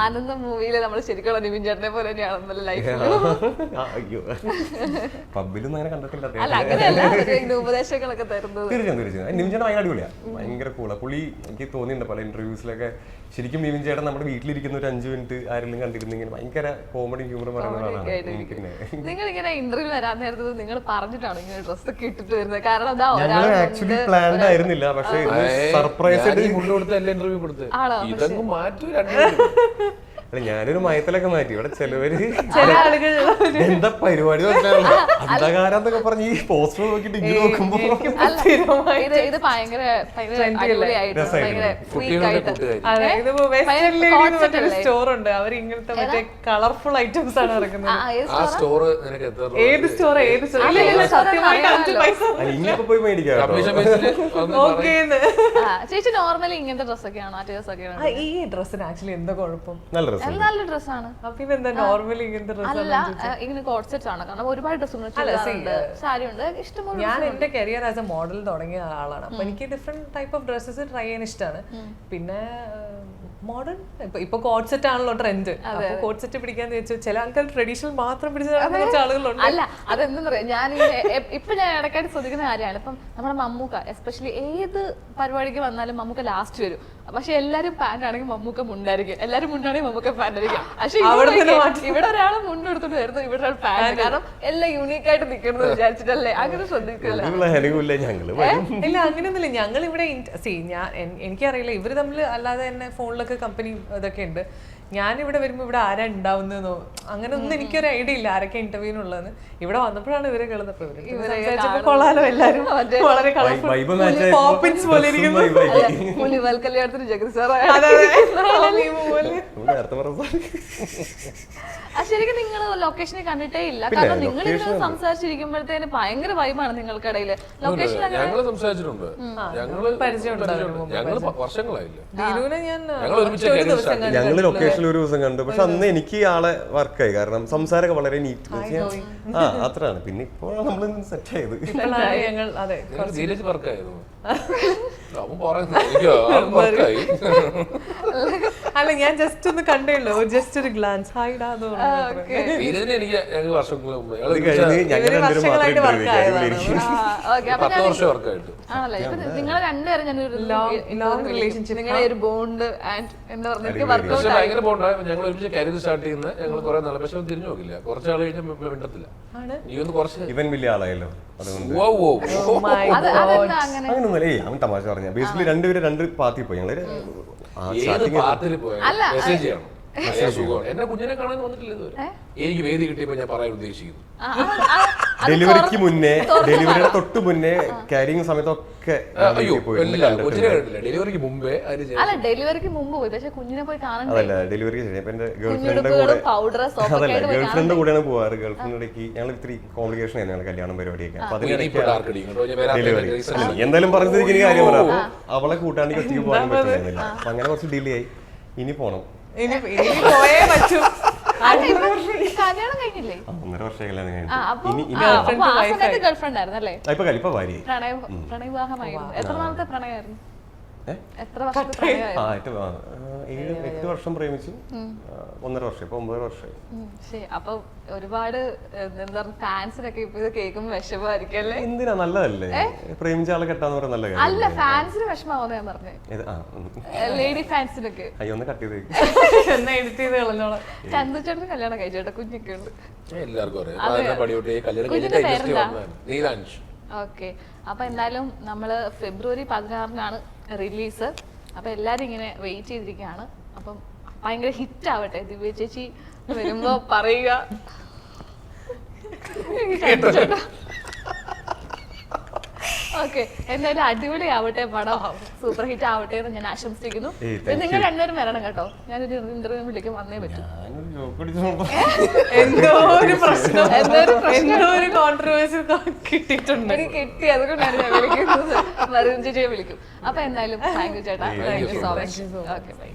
ആനന്ദ മൂവിയിൽ നമ്മൾ ശരിക്കുള്ള നിവിൻ ചേട്ടനെ പോലെ തന്നെയാണ് ലൈഫ്. അയ്യോ പബ്ബിലൊന്നും അങ്ങനെ കണ്ടിട്ടില്ല. ഉപദേശങ്ങളൊക്കെ തരുന്നത് തീർച്ചയായും നിവിൻ ചേട്ടൻ ഭയങ്കര അടിപൊളിയാണ്. ഭയങ്കര കൂളാ പുള്ളി. എനിക്ക് തോന്നിയിട്ടുണ്ട് പല ഇന്റർവ്യൂസിലൊക്കെ ശരിക്കും നിവിൻ ചേട്ടൻ നമ്മുടെ വീട്ടിലിരിക്കുന്ന ഒരു 5 മിനിറ്റ് ആരെങ്കിലും കണ്ടിരുന്നെങ്കിൽ ഭയങ്കര കോമഡി ഹ്യൂമർ പറയുന്ന ഒരാളാണ്. പിന്നെ നിങ്ങൾ ഇങ്ങനെ ഇന്റർവ്യൂ വരാൻ നേരത്ത് നിങ്ങൾ പറഞ്ഞിട്ടാണ് ഇങ്ങനെ ഡ്രസ് ഒക്കെ ഇട്ടിട്ട് വരുന്നത്? കാരണം ഞങ്ങൾ ആക്ച്വലി പ്ലാൻഡ് ആയിരുന്നില്ല. പക്ഷേ സർപ്രൈസ് ഇന്റർവ്യൂ കൊടുത്ത് ഇതങ്ങ് മാറ്റൂ. അല്ല ഞാനൊരു മയത്തിലൊക്കെ മാറ്റി. ഇവിടെ ചിലവര് എന്താ പരിപാടി അന്ധകാരന്നൊക്കെ പറഞ്ഞ് ഈ പോസ്റ്റർ നോക്കിട്ട് ഇങ്ങനെ നോക്കുമ്പോ ഇത് ഭയങ്കര സ്റ്റോർ ഉണ്ട്. അവർ ഇങ്ങനത്തെ മറ്റേ കളർഫുൾ ഐറ്റംസ് ആണ് ഇറക്കുന്നത്. ഏത് സ്റ്റോർ ഇനിയിപ്പോ പോയി മേടിക്കാം. ചേച്ചി നോർമലി ഇങ്ങനത്തെ ഡ്രസ്സൊക്കെയാണോ? ആ ഡ്രസ്സൊക്കെയാണോ? ഈ ഡ്രസ്സിന് ആക്ച്വലി എന്താ കുഴപ്പം? നല്ല നല്ല ഡ്രസ്സാണ്. പിന്നെന്താ നോർമലി ഇങ്ങനത്തെ അല്ല ഇങ്ങനെ കോട്ട് സെറ്റ് ആണ്. കാരണം ഒരുപാട് ഡ്രസ്സുണ്ട്, സാരി ഉണ്ട്, ഇഷ്ടംപോലെ. ഞാൻ എന്റെ കരിയർ ആസ് എ മോഡൽ തുടങ്ങിയ ആളാണ്. അപ്പൊ എനിക്ക് different type of dresses try ചെയ്യാൻ ഇഷ്ടമാണ്. പിന്നെ മോഡേൺ ഇപ്പൊ കോട്ട് സെറ്റ് ആണല്ലോ ട്രെൻഡ്. അപ്പൊ കോട്ട് സെറ്റ് പിടിക്കാന്ന് വെച്ചു. ചില ആൾക്കാർ ട്രഡീഷണൽ മാത്രം പിടിച്ച കുറച്ച് ആളുകളുണ്ട്. അല്ല അതെന്താ പറയാ, ഞാൻ ഇപ്പൊ ഞാൻ ഇടയ്ക്കായിട്ട് ശ്രദ്ധിക്കുന്ന കാര്യമാണ്. ഇപ്പം നമ്മുടെ മമ്മൂക്ക എസ്പെഷ്യലി ഏത് പരിപാടിക്ക് വന്നാലും മമ്മൂക്ക ലാസ്റ്റ് വരും. പക്ഷെ എല്ലാരും പാന്റ് ആണെങ്കിൽ മമ്മൂക്ക മുണ്ടായിരിക്കും, എല്ലാരും മുണ്ടാണെങ്കിൽ മമ്മൂക്ക പാന്റ് ആയിരിക്കും. പക്ഷെ ഇവിടെ ഒരാള് മുണ്ടെടുത്തോണ്ട് വരുന്നു, ഇവിടെ ഒരാൾ പാന്റ്. കാരണം എല്ലാം യൂണീക്ക് ആയിട്ട് നിൽക്കുന്നത് വിചാരിച്ചിട്ടല്ലേ അങ്ങനെ ശ്രദ്ധിക്കില്ല. ഇല്ല അങ്ങനെയൊന്നുമില്ല. ഞങ്ങൾ ഇവിടെ എനിക്കറിയില്ല ഇവര് തമ്മിൽ അല്ലാതെ തന്നെ ഫോണിലൊക്കെ കമ്പനി ഇതൊക്കെ ഉണ്ട്. ഞാനിവിടെ വരുമ്പോ ഇവിടെ ആരാ ഉണ്ടാവുന്നോ അങ്ങനെ ഒന്നും എനിക്കൊരു ഐഡിയ ഇല്ല ആരൊക്കെ ഇന്റർവ്യൂന്നുള്ളതെന്ന്. ഇവിടെ വന്നപ്പോഴാണ് ഇവരെ കളന്നപ്പോ കൊള്ളാലോ എല്ലാരും വളരെ പോപ്പിൻസ് പോലെ ഇരിക്കുന്നു. കല്യാണത്തിന് ജഗതി സാർ ശരിക്കും നിങ്ങൾ ലൊക്കേഷനിൽ കണ്ടിട്ടേ ഇല്ല. കാരണം നിങ്ങൾ ഇങ്ങനെ സംസാരിച്ചിരിക്കുമ്പോഴത്തേന് ഭയങ്കര വൈബാണ് നിങ്ങൾക്കിടയിൽ. ലൊക്കേഷൻ ഞങ്ങള് സംസാരിച്ചിട്ടുണ്ട്, ഞങ്ങള് വർഷങ്ങളായില്ല. ഞങ്ങള് ലൊക്കേഷനിൽ ഒരു ദിവസം കണ്ടു. പക്ഷെ അന്ന് എനിക്ക് ആളെ വർക്കായി. കാരണം സംസാരമൊക്കെ വളരെ നീറ്റ് അത്രയാണ്. പിന്നെ ഇപ്പോൾ നമ്മൾ സെറ്റ് ആയത്. അല്ല ഞാൻ ജസ്റ്റ് ഒന്ന് കണ്ടേയുള്ളൂ, ജസ്റ്റ് ഒരു ഗ്ലാൻസ് ഹായിടാ. നിങ്ങൾ രണ്ടുപേരും ലോങ് റിലേഷൻഷിപ്പ്, നിങ്ങളുടെ ഒരു ബോണ്ട് ആൻഡ് എന്താ പറയുക ഭയങ്കര ബോണ്ടാണ്. ഞങ്ങൾ ഒരുമിച്ച് കരിയർ സ്റ്റാർട്ട് ചെയ്യുന്നത് ഞങ്ങൾ കുറെ നാളെ. പക്ഷെ തിരിഞ്ഞു നോക്കില്ല. കുറച്ച് ആൾ കഴിഞ്ഞാൽ മിണ്ടത്തില്ല. ഇവൻ വലിയ ആളായല്ലോ, അതുകൊണ്ട് അങ്ങനെ അവൻ തമാശ പറഞ്ഞ ബേസിക്കലി രണ്ടുപേരും 2 പാർട്ടി പോയി. ഞങ്ങള് മെസ്സേജ് ചെയ്യണം, എന്നെ കുഞ്ഞിനെ കാണാൻ വന്നിട്ടില്ല ഇതുവരെ. എനിക്ക് വേദി കിട്ടിയപ്പോ ഞാൻ പറയാൻ ഉദ്ദേശിക്കുന്നു. ഡെലിവറിക്ക് മുന്നേ, ഡെലിവറിയുടെ തൊട്ട് മുന്നേ, കാരിങ് സമയത്തൊക്കെ കൊച്ചിനെ കണ്ടില്ല. ഡെലിവറിക്ക് മുമ്പേ അല്ല ഡെലിവറിക്ക് മുമ്പ് പോയി. പക്ഷെ കുഞ്ഞിനെ പോയി കാണാൻ അതല്ല ഡെലിവറിക്ക് ശേഷം. ഇപ്പൊ എന്റെ ഗേൾഫ്രണ്ടിന്റെ കൂടെ അതല്ല ഗേൾഫ്രണ്ടിന്റെ കൂടെയാണ് പോവാറ്. ഗേൾഫ്രണ്ടിന്റെ ഇടയ്ക്ക് ഞങ്ങൾ ഇത്തിരി കോംപ്ലിക്കേഷൻ ആയിരുന്നു ഞങ്ങൾ കല്യാണം പരിപാടിയൊക്കെ. അപ്പൊ അതിനിടയ്ക്ക് ഡെലിവറി എന്തായാലും പറഞ്ഞിട്ട് എനിക്ക് കാര്യം പറയാം. അവളെ കൂട്ടാണ്ടി ഒറ്റയ്ക്ക് പോകാൻ പറ്റുന്നില്ല. അപ്പൊ അങ്ങനെ കുറച്ച് ഡിലേ ആയി. ഇനി പോണം. പോയേ പറ്റൂ. കല്യാണം കഴിഞ്ഞില്ലേ? 1.5 വർഷം കല്യാണം ഗേൾഫ്രണ്ട് ആയിരുന്നല്ലേ? ഇപ്പൊ ഭാര്യ പ്രണയവിവാഹമായിരുന്നു. എത്ര നാളത്തെ പ്രണയമായിരുന്നു? 8 വർഷം പ്രേമിച്ചു. 1.5 വർഷം, ഇപ്പൊ 9 വർഷമായി. അപ്പൊ ഒരുപാട് എന്താ ഫാൻസിനൊക്കെ ഇപ്പൊ ഇത് കേൾക്കുമ്പോ വിഷമമായിരിക്കും അല്ലേ? എന്തിനാ, നല്ലതല്ലേ പ്രേമിച്ച ആളെ കെട്ടാന്ന് പറഞ്ഞ നല്ല കാര്യം. അല്ല ഫാൻസിന് വിഷമാവുന്ന ഞാൻ പറഞ്ഞേ, ലേഡി ഫാൻസിനൊക്കെ. അയ്യോ ഒന്ന് കട്ട് ചെയ്ത് എഡിറ്റ് ചെയ്ത് കളഞ്ഞോളാം. ചന്തുചേട്ടന് കല്യാണം കഴിച്ചേട്ടാ, കുഞ്ഞൊക്കെ ഉണ്ട്. ഓക്കെ. അപ്പൊ എന്തായാലും നമ്മള് February 16-നാണ് റിലീസ്. അപ്പൊ എല്ലാരും ഇങ്ങനെ വെയിറ്റ് ചെയ്തിരിക്കുകയാണ്. അപ്പം ഭയങ്കര ഹിറ്റ് ആവട്ടെ. ദിവ്യ ചേച്ചി വരുമ്പോ പറയുക. ഓക്കെ, എന്തായാലും അടിപൊളിയാവട്ടെ പടം, സൂപ്പർ ഹിറ്റ് ആവട്ടെ എന്ന് ഞാൻ ആശംസിക്കുന്നു. നിങ്ങൾ രണ്ടുപേരും വരണം കേട്ടോ, ഞാനൊരു ഇന്റർവ്യൂ വിളിക്കാൻ വന്നേ പറ്റും. എന്തോ ഒരു പ്രശ്നം, എന്തോ ഒരു കോൺട്രവേഴ്സി കിട്ടിയിട്ടുണ്ട്. എനിക്ക് കിട്ടി, അതുകൊണ്ടാണ് ഞാൻ വിളിക്കുന്നത്. വരുൺ ചേച്ചിയെ വിളിക്കും. അപ്പൊ എന്തായാലും താങ്ക് യു ചേട്ടാ, thank you so much. Okay, by.